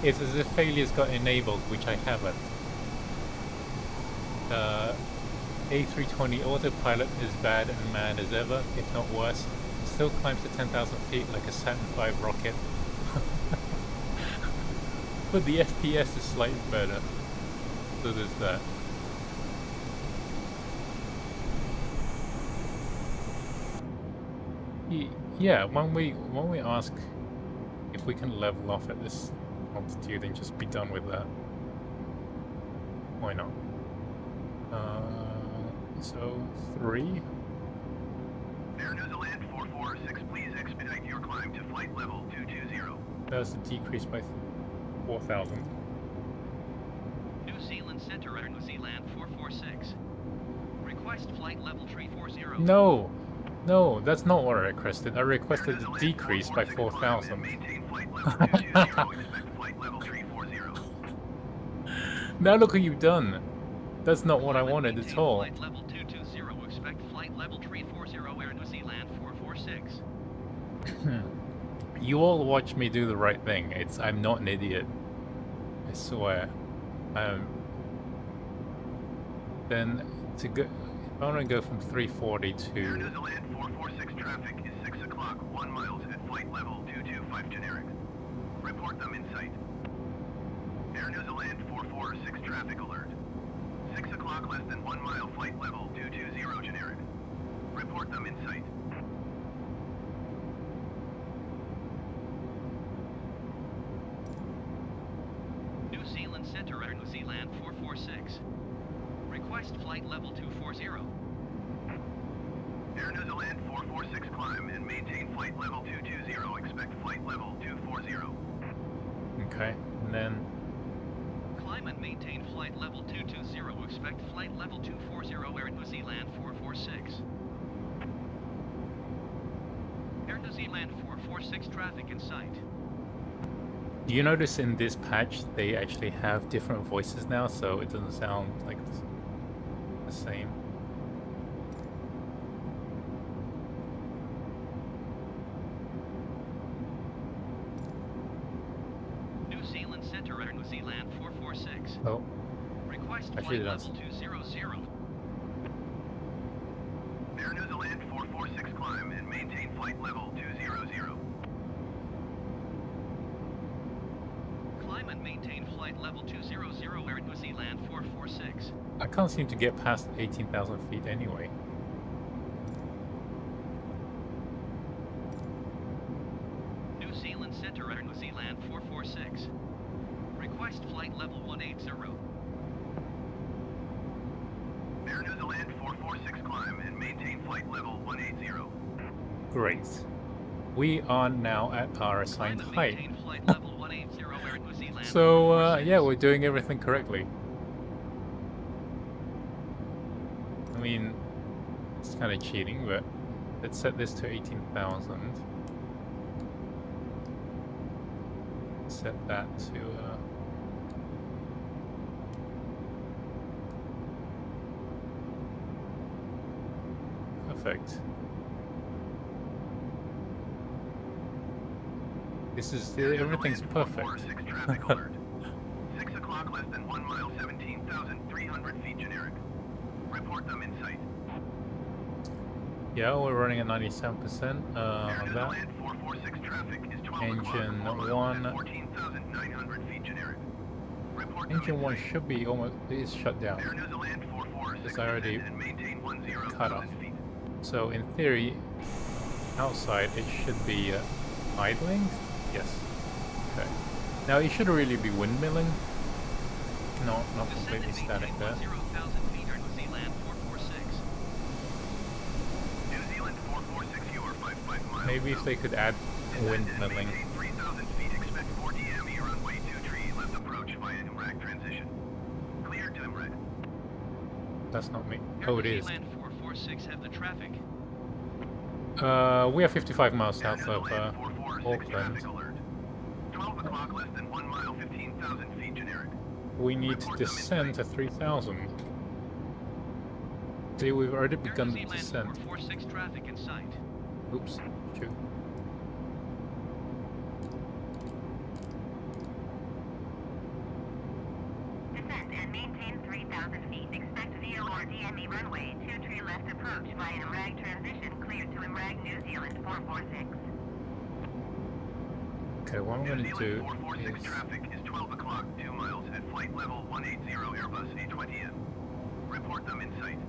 It's as if failures got enabled, which I haven't. A320 autopilot is bad and mad as ever, if not worse. Still climbs to 10,000 feet like a Saturn V rocket. But the FPS is slightly better. So there's that. Yeah, when we ask if we can level off at this altitude and just be done with that, why not? So 3. Air New Zealand 446, please expedite your climb to flight level 220. That's a decrease by 4,000. New Zealand Center, Air New Zealand 446. Request flight level 340. No, that's not what I requested. I requested a decrease by 4,000. Maintain flight level 220. Expect flight level 340. Now look what you've done. That's not what I wanted at all. Flight level 220. Expect flight level 340, Air New Zealand 446. You all watch me do the right thing. I'm not an idiot. I swear. Then to go, if I want to go from 340 to. Air New Zealand 446 traffic is 6 o'clock, 1 miles at flight level 225 generic. Report them in sight. Air New Zealand 446 traffic alert. 6 o'clock, less than 1 mile, flight level 220 generic. Report them in sight. New Zealand Center, Air New Zealand 446. Request flight level 240. Air New Zealand 446 climb and maintain flight level 220. Expect flight level 240. Okay, and then. Climb and maintain flight level 220. Expect flight level 240, Air New Zealand 446. Air New Zealand 446 traffic in sight. Do you notice in this patch they actually have different voices now, so it doesn't sound like the same? New Zealand Center, Air New Zealand 446. Oh. Request I flight should've done level 200. Air New Zealand 446 climb and maintain flight level 200. Climb and maintain flight level 200, Air New Zealand 446. I can't seem to get past 18,000 feet anyway. New Zealand Center, Air New Zealand 446. Request flight level 180. land 446 climb and maintain flight level 180. Great. We are now at our assigned Climb and height. maintain flight level 180 where New Zealand So, 446. yeah, we're doing everything correctly. I mean, it's kind of cheating, but let's set this to 18,000. Set that to, perfect. This is, everything's perfect. 446 traffic alert. 6 o'clock less than 1 mile, 17,300 feet generic. Report them in sight. Yeah, we're running at 97% Air on to the that. land 446 traffic is 12 Engine o'clock. 1. 14,900 feet generic. Report them Engine in 1 sight. should be almost, is shut down. Air New Zealand 446 It's already and maintain cut off. 10,000 feet. So in theory, outside it should be idling. Yes. Okay. Now it should really be windmilling. Not Descend completely and static maintain there. 10,000 feet or New Zealand 446. New Zealand 446, you are 55 miles. Maybe if they could add windmilling. Maintain 3,000 feet, expect 4 DME runway 23 left approach via MRAC transition. Cleared to MRAC. That's not me. Air Oh, it New is. Zealand 446 have the traffic. We are 55 miles Air south New of Zealand 446 Auckland. traffic alert. 12 o'clock less than 1 mile, 15,000 feet generic. We need to descend to 3,000. See, we've already Air begun New the Zealand descent. 446 traffic in sight. Oops. Shoot. Descend and maintain 3,000 feet. Expect VOR DME runway 23 left approach via MRAG transition cleared to MRAG New Zealand 446. Okay, what I'm New going to Zealand do 446 is... traffic is 12 o'clock, 2 miles at flight level 180 Airbus A20M. Report them in sight.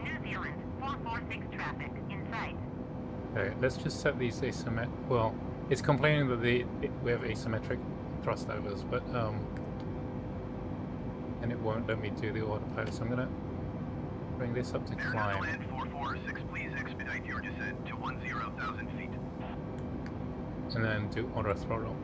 New Zealand 446 traffic in sight. Okay, let's just set these asymmetric. Well, it's complaining that we have asymmetric thrust overs, but and it won't let me do the autopilot. So I'm gonna bring this up to Air climb, Land 446, please expedite your descent to 10,000 feet. and then do auto throttle.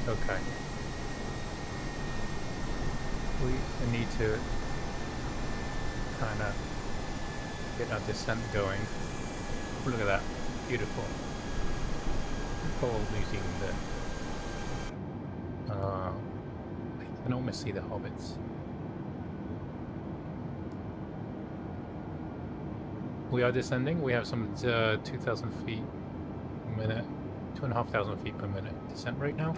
Okay. We need to kind of get our descent going. Look at that. Beautiful. Full New Zealand there. I can almost see the hobbits. We are descending. We have some 2,000 feet per minute, 2,500 feet per minute descent right now.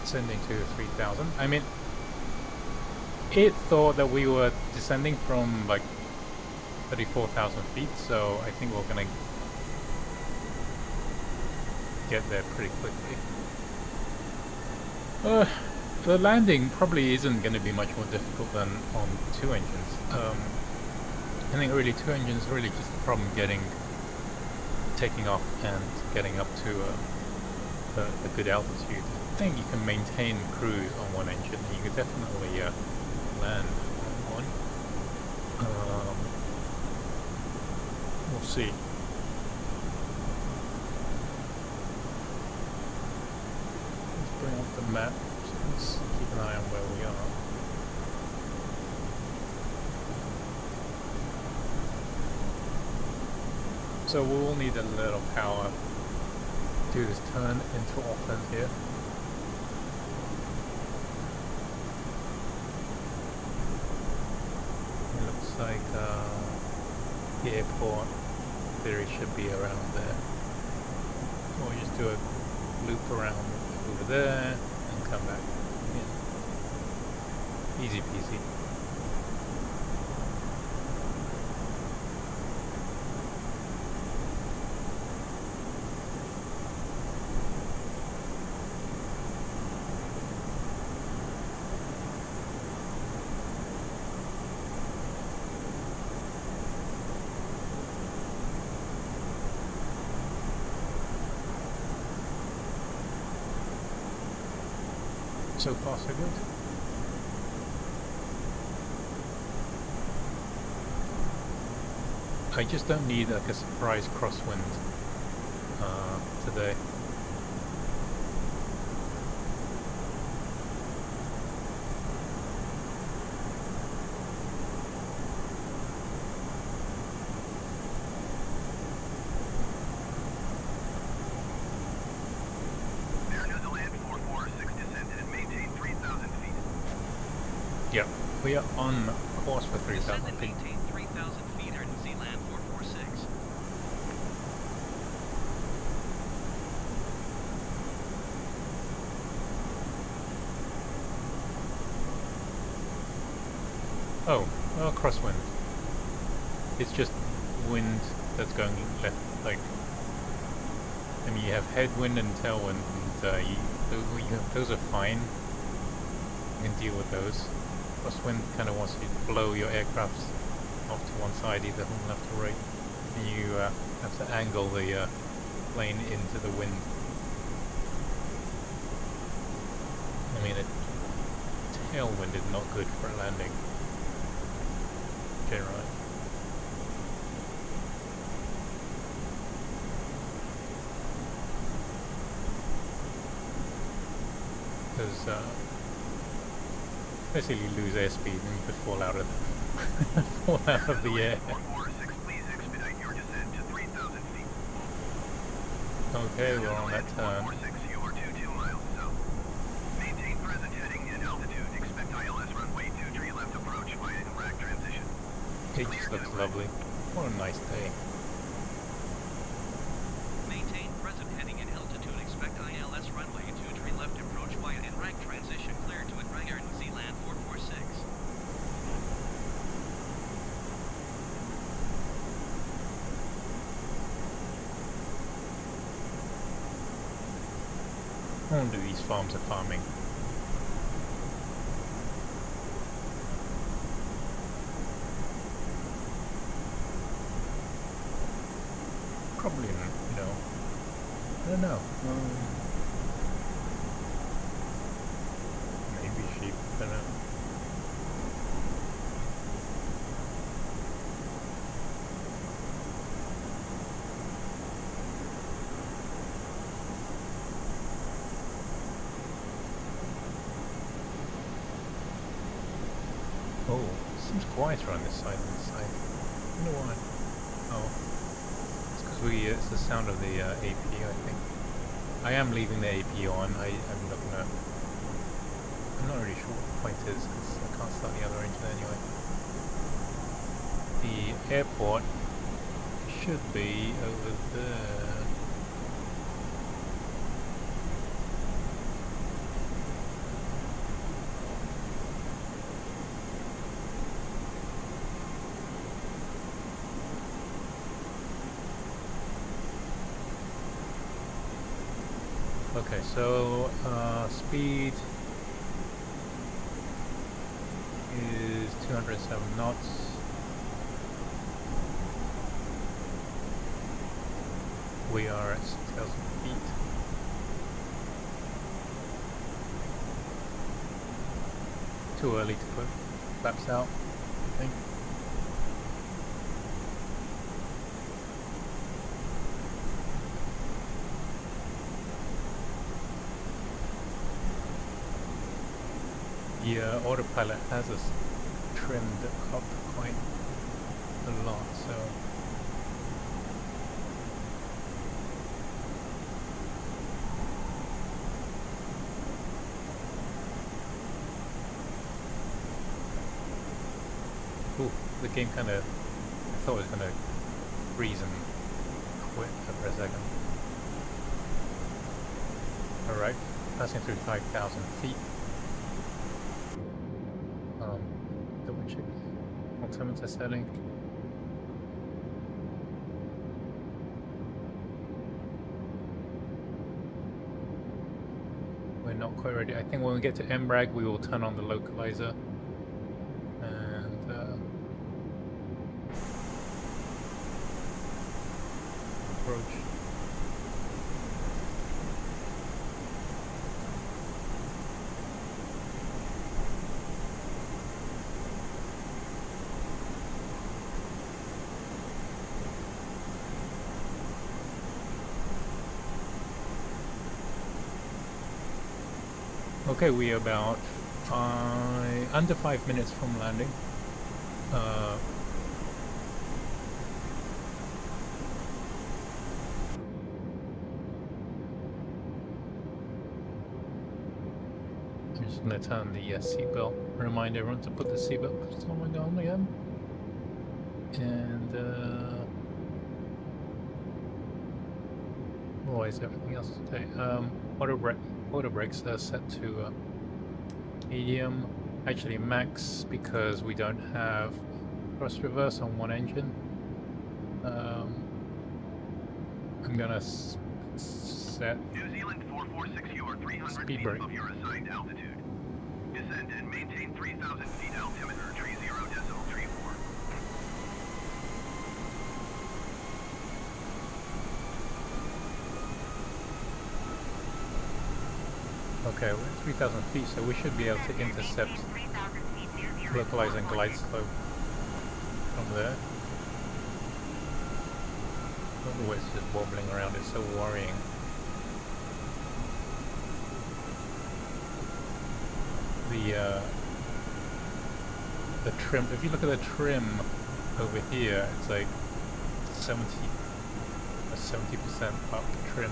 Descending to 3,000. I mean, it thought that we were descending from like 34,000 feet, so I think we're gonna get there pretty quickly. The landing probably isn't going to be much more difficult than on 2 engines. I think really 2 engines really just the problem taking off and getting up to a good altitude. I think you can maintain cruise on 1 engine, and you can definitely land on 1. We'll see. Let's bring up the map. Let's keep an eye on where we are. So we will need a little power to do this turn into Auckland here. It looks like the airport theory should be around there. Or we just do a loop around over there and come back. Yeah. Easy peasy. So far, so good. I just don't need like a surprise crosswind today. Air New Zealand 446 descended and maintained 3,000 feet. Yep, we are on course for 3,000 Descend and feet. maintain 3,000 feet, Air New Zealand 446. Oh, crosswind. It's just wind that's going left, like, I mean, you have headwind and tailwind, and those are fine. You can deal with those. Crosswind kind of wants you to blow your aircraft off to one side, either from left or right, and you have to angle the plane into the wind. I mean, a tailwind is not good for a landing, generally. Because basically you lose airspeed and you could fall out of fall out of the air. 446, please expedite your descent to 3,000 feet. Okay, we're on that turn. 446, you are 22 miles south. Maintain present heading and altitude. Expect ILS runway 23 left approach via rack transition. It just looks lovely. What a nice day. Maintain present heading and altitude. Expect ILS runway 23 left approach via in-rack transition. Clear to in-rack Air New Zealand 446. I wonder these farms are farming. Probably, no. I don't know. Maybe sheep, I don't know. Oh, seems quieter on this side than this side. I wonder why. Oh. It's because it's the sound of the AP, I think. I am leaving the AP on. I'm not gonna... I'm not really sure what the point is, because I can't start the other engine anyway. The airport should be over there. Okay, so speed is 207 knots. We are at 6,000 feet. Too early to put flaps out, I think. The autopilot has us trimmed up quite a lot, so ooh, the game kind of, I thought it was going to freeze and quit for a second. Alright, passing through 5,000 feet. Double check altimeter setting. We're not quite ready. I think when we get to MRAG we will turn on the localizer and approach. Okay, we are about under 5 minutes from landing. I'm just gonna turn the seatbelt. Remind everyone to put the seatbelt on again. And why is everything else okay? Auto brakes are set to medium, actually max, because we don't have thrust reverse on one engine. I'm gonna set New Zealand 446, you are 300 speed feet brake. above your assigned altitude. Descend and maintain 3,000 feet altimeter, 30.34. Okay, we're at 3,000 feet, so we should be able to intercept localize and glide slope from there. The way it's just wobbling around is so worrying. The trim, if you look at the trim over here, it's like 70% up trim.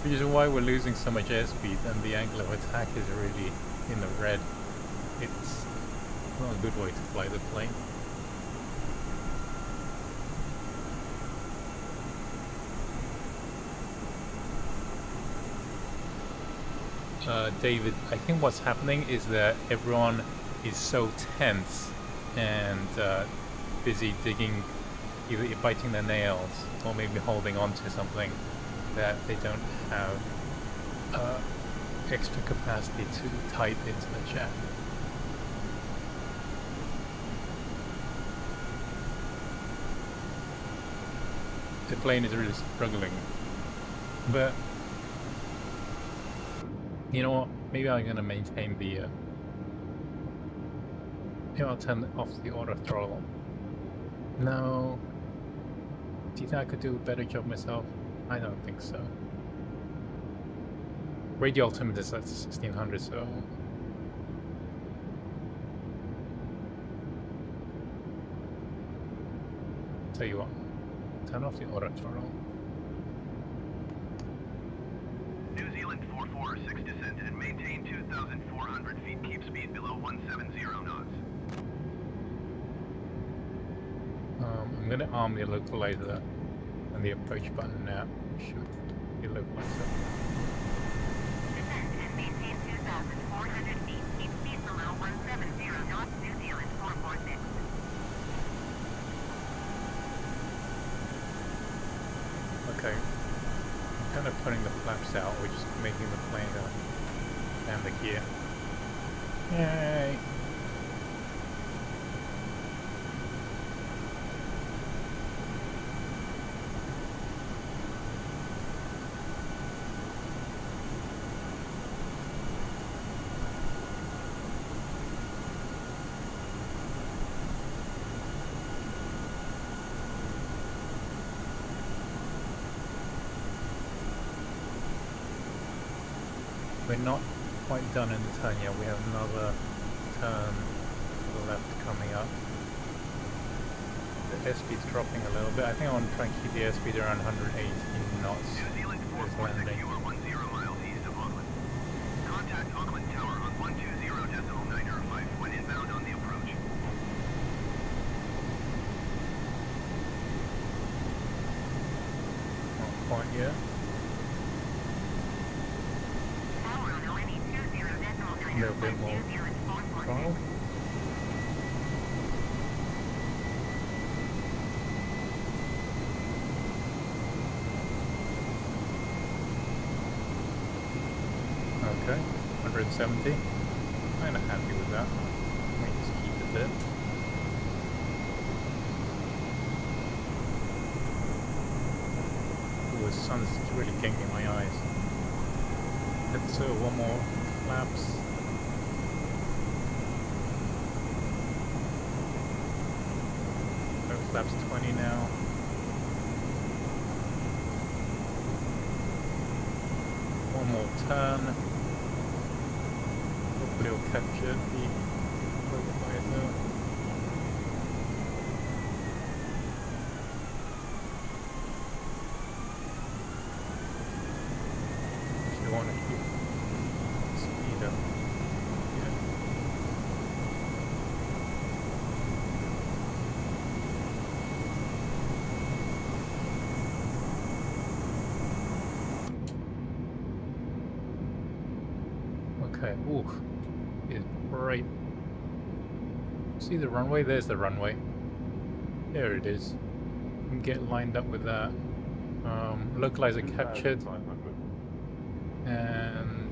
Which is why we're losing so much airspeed, and the angle of attack is really in the red. It's not a good way to fly the plane. David, I think what's happening is that everyone is so tense and busy digging, either biting their nails or maybe holding on to something, that they don't have extra capacity to type into the chat. The plane is really struggling, but you know what? Maybe I'm gonna maintain the. Maybe I'll turn off the auto throttle. No. Do you think I could do a better job myself? I don't think so. Radio altimeter is at 1600, so. Tell you what, turn off the auto throttle. New Zealand 446, descend and maintain 2,400 feet. Keep speed below 170 knots. I'm gonna arm the localizer and the approach button now. Shoot the localizer. Descend and maintain 2,400 feet. Keep speed below 170 knots. New Zealand 446. Okay. I'm kind of putting the flaps out, which is making the plane go and the gear. Yay! We're not quite done in the turn yet. We have another turn to the left coming up. The airspeed's dropping a little bit. I think I want to try and keep the airspeed around 118 knots. New Zealand This 446, landing. you are 10 miles east of Auckland. Contact Auckland Tower on 120.905 when inbound on the approach. Not quite yet. Tower on ONE 20.905. A little bit more New Zealand 446. throttle. Okay, 170. Kind of happy with that. Let me just keep it there. Ooh, the sun's really getting in my eyes. Let's do one more flaps. So flaps 20 now. One more turn. But it'll capture the logo by itself. If you want to keep speed up. Yeah. Okay, ooh, it's great. See the runway? There's the runway. There it is. And get lined up with that. Localizer captured. And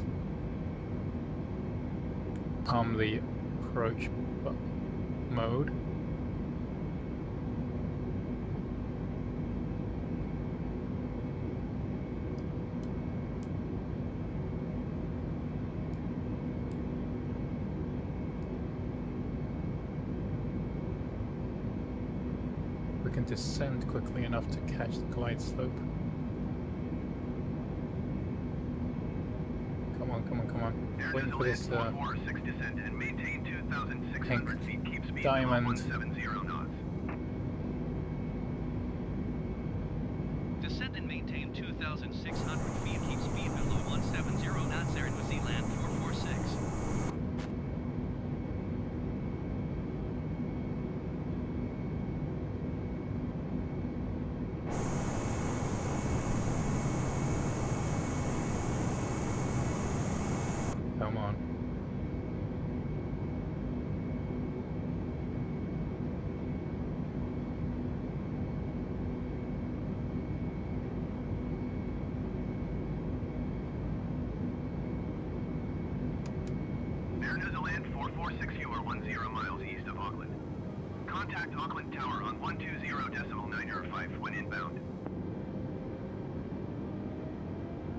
the approach mode. We can descend quickly enough to catch the glide slope. Come on, come on, come on. Waiting for this pink diamond. Descend and maintain 2,600 feet. Keep speed below 170 knots. Air New Zealand 446. Come on. Air New Zealand 446, you are 10 miles east of Auckland. Contact Auckland Tower on 120.905 when inbound.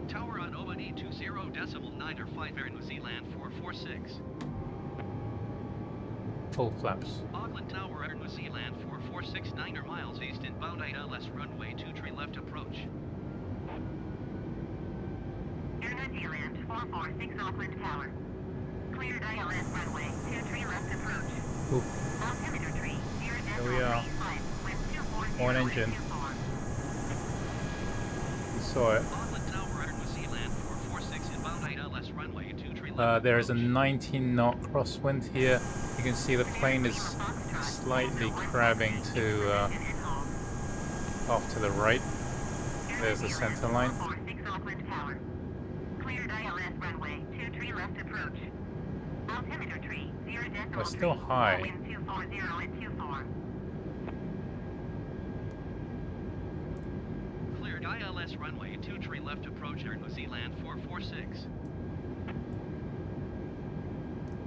Tower on 0.20.905. Air New Zealand 446. Full flaps. Auckland Tower, Air New Zealand 446, 9 miles east inbound ILS runway 23 left approach. Air New Zealand 446 Auckland Tower. Cleared ILS runway 23 left approach. Ooh, Altimeter tree, here we are. One engine. You saw it. Auckland Tower, Air New Zealand 446 inbound ILS runway 23 left There is a approach. 19 knot crosswind here. You can see the plane is slightly crabbing to off to the right. There's the center line. 446 Auckland Tower. Cleared ILS runway 23 left approach. Altimeter tree 0.3. We're still high. Wind 240 at 24. Cleared ILS runway 23 left approach. Air New Zealand 446.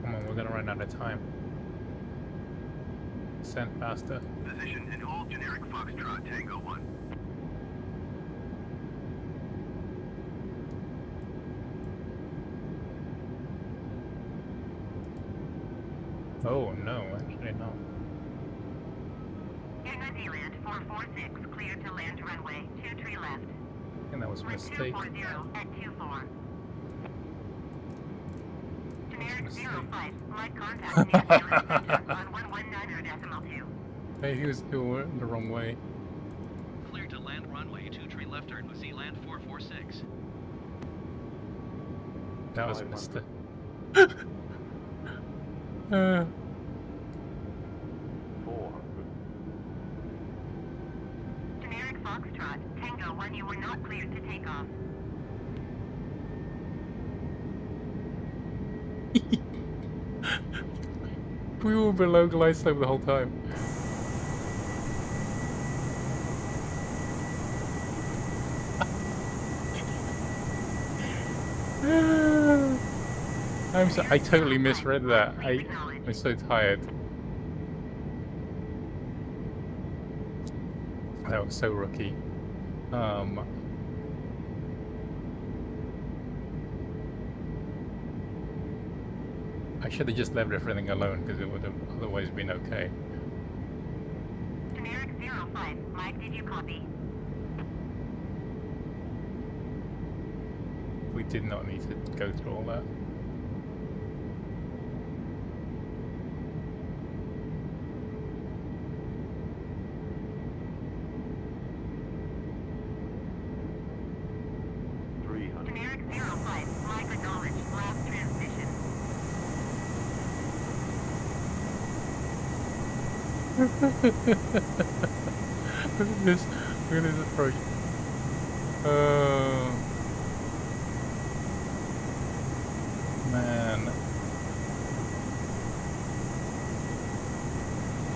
Come on, we're gonna run out of time. Send faster. Position and hold generic Foxtrot Tango 1. Oh no, actually no. Air New Zealand 446 cleared to land runway 23 left. I think that was a Wind mistake. 240 at 24. Generic mistake. 05, light contact near Taylor Center on 119.2. Hey, he was going the wrong way. Cleared to land runway 23 left. Air New Zealand 446. That was a mistake. Generic Foxtrot, Tango 1, you were not cleared to take off. We were below glide slope the whole time. I totally misread that. I'm so tired. That was so rookie. I should have just left everything alone because it would have otherwise been okay. Generic 05, Mike, did you copy? We did not need to go through all that. Look at this. Look at this approach. Oh man.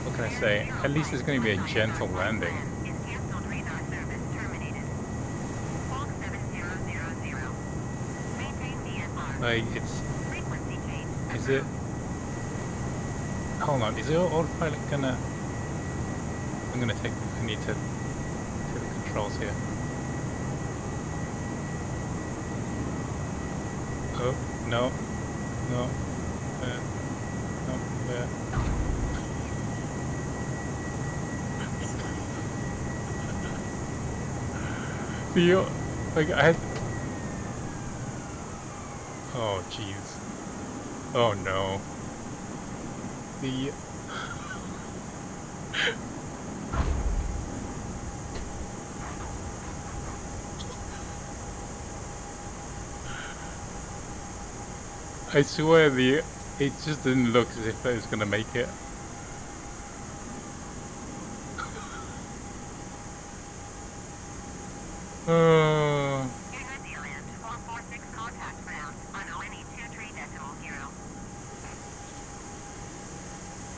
What can I say? At least it's going to be a gentle landing. Like it's. Is it? Hold on. Is the autopilot gonna? I'm gonna take. I need to take the controls here. Oh no, no, no, there. The like I had. Oh jeez. Oh no. The. I swear it just didn't look as if I was gonna make it.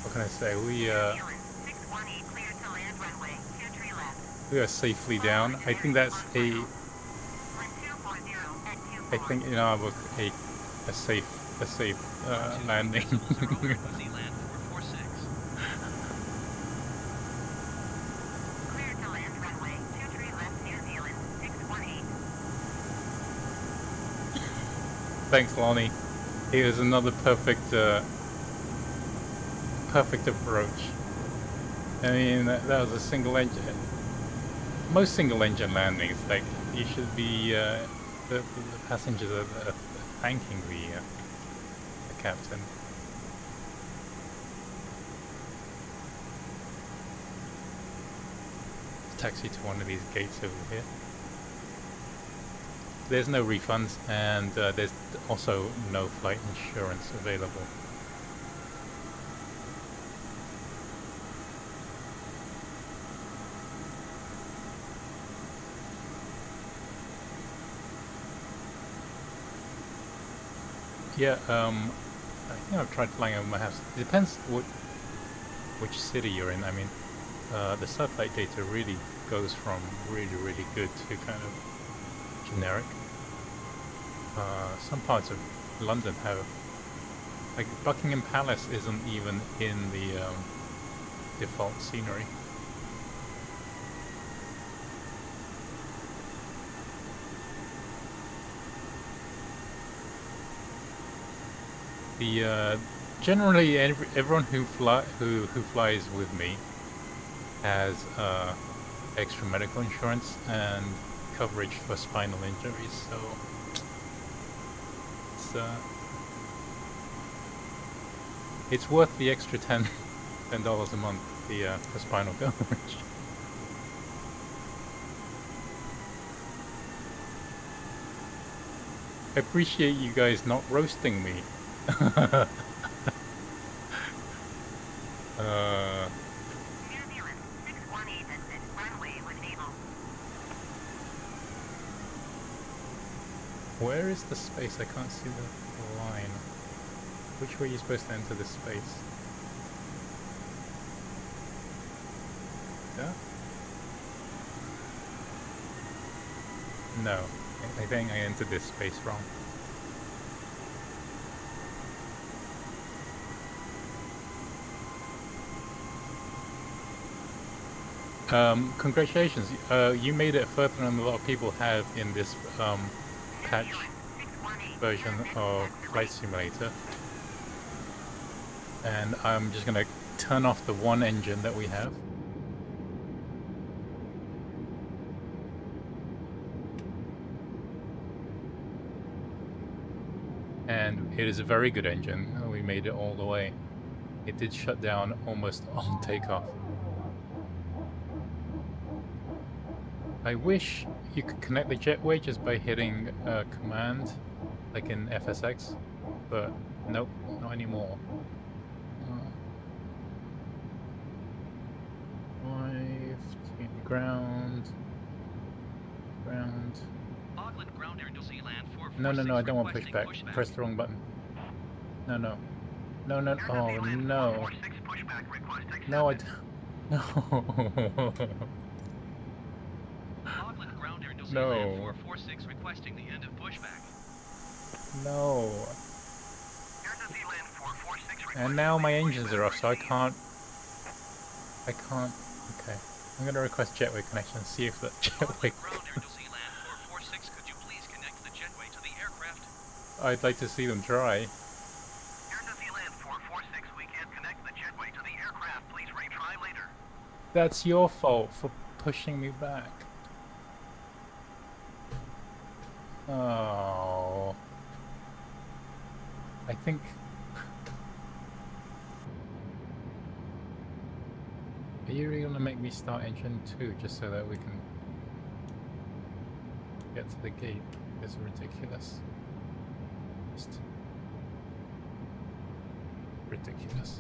What can I say? We are safely down. I think that's a. I think in our book a safe landing. Thanks, Lonnie. It was another perfect approach. I mean, that was a single engine. Most single engine landings, like you should be the passengers are thanking the captain. Taxi to one of these gates over here. There's no refunds, and there's also no flight insurance available. Yeah, I think I've tried flying over my house. It depends which city you're in. I mean, the satellite data really goes from really good to kind of generic. Some parts of London have, like Buckingham Palace isn't even in the default scenery. The generally everyone who flies with me has extra medical insurance and coverage for spinal injuries, so it's worth the extra $10 a month for spinal coverage. I appreciate you guys not roasting me. Where is the space? I can't see the line. Which way are you supposed to enter this space? Yeah? No. I think I entered this space wrong. Congratulations. You made it further than a lot of people have in this patch version of Flight Simulator. And I'm just gonna turn off the one engine that we have. And it is a very good engine. We made it all the way. It did shut down almost on takeoff. I wish you could connect the jetway just by hitting command, like in FSX, but nope, not anymore. ground. Ground. Auckland ground Air New Zealand 446 No, no, no, I don't want requesting pushback. Press the wrong button. No, no. No, no, Air New oh Zealand no. 446 pushback request accepted. No, I don't. No. Auckland ground Air New No. Zealand 446 requesting the end of pushback. No. Air New Zealand 446 And now my requesting engines are off, so I pushback. can't. Okay. I'm gonna request jetway connection and see if that jetway. Auckland ground Air New Zealand 446, could you please connect the jetway to the aircraft? I'd like to see them try. Air New Zealand 446, we can't connect the jetway to the aircraft. Please retry later. That's your fault for pushing me back. Oh. I think. Are you really gonna make me start engine 2 just so that we can get to the gate? It's ridiculous. Just ridiculous.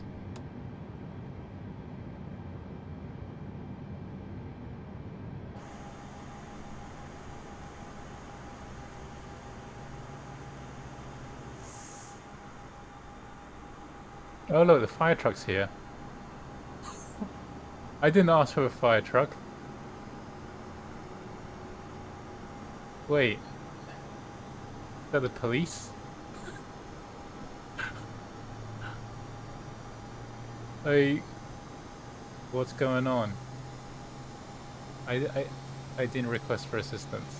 Oh look, the fire truck's here. I didn't ask for a fire truck. Wait. Is that the police? What's going on? I didn't request for assistance.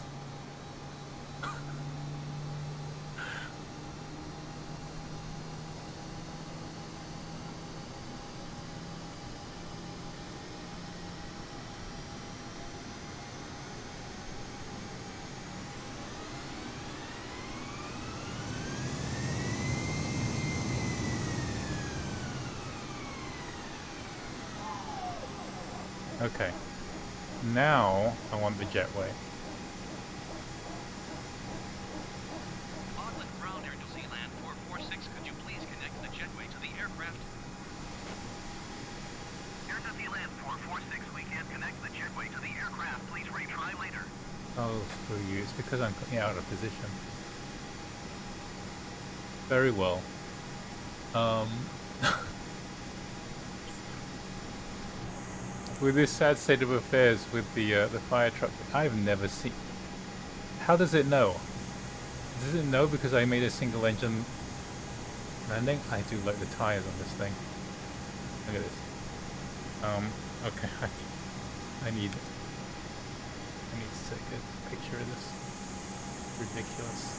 Okay. Now I want the jetway. Auckland ground Air New Zealand 446, could you please connect the jetway to the aircraft? Air New Zealand 446, we can't connect the jetway to the aircraft. Please retry later. Oh, screw you. It's because I'm out of position. Very well. With this sad state of affairs with the fire truck, I've never seen. How does it know? Does it know because I made a single engine landing? I do like the tires on this thing. Look at this. Okay, I need to take a picture of this. Ridiculous.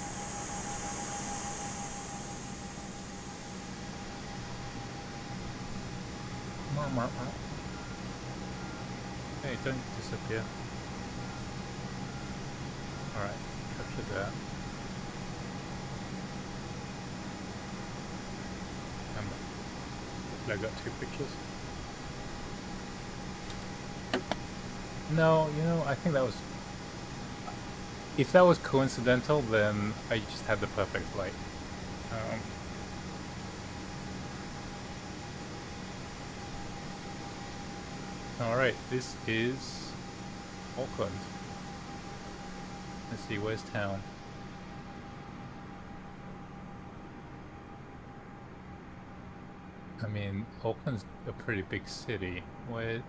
Hey, don't disappear. Alright, capture that. And I got 2 pictures. No, you know, I think that was... If that was coincidental, then I just had the perfect flight. Alright, this is Auckland. Let's see, where's town? I mean, Auckland's a pretty big city. Where's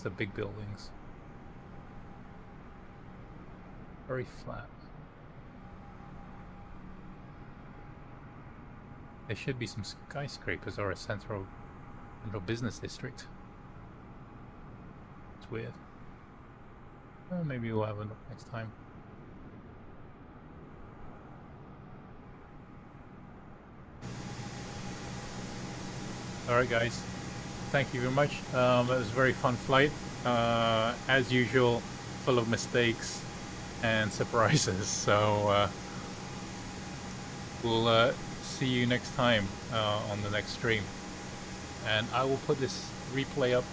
the big buildings? Very flat. There should be some skyscrapers or a central business district. It's weird. Well, maybe we'll have a look next time. Alright guys, thank you very much. It was a very fun flight. As usual, full of mistakes and surprises. So we'll see you next time on the next stream. And I will put this replay up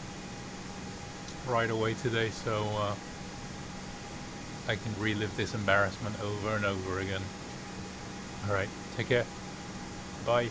right away today so I can relive this embarrassment over and over again. Alright, take care. Bye.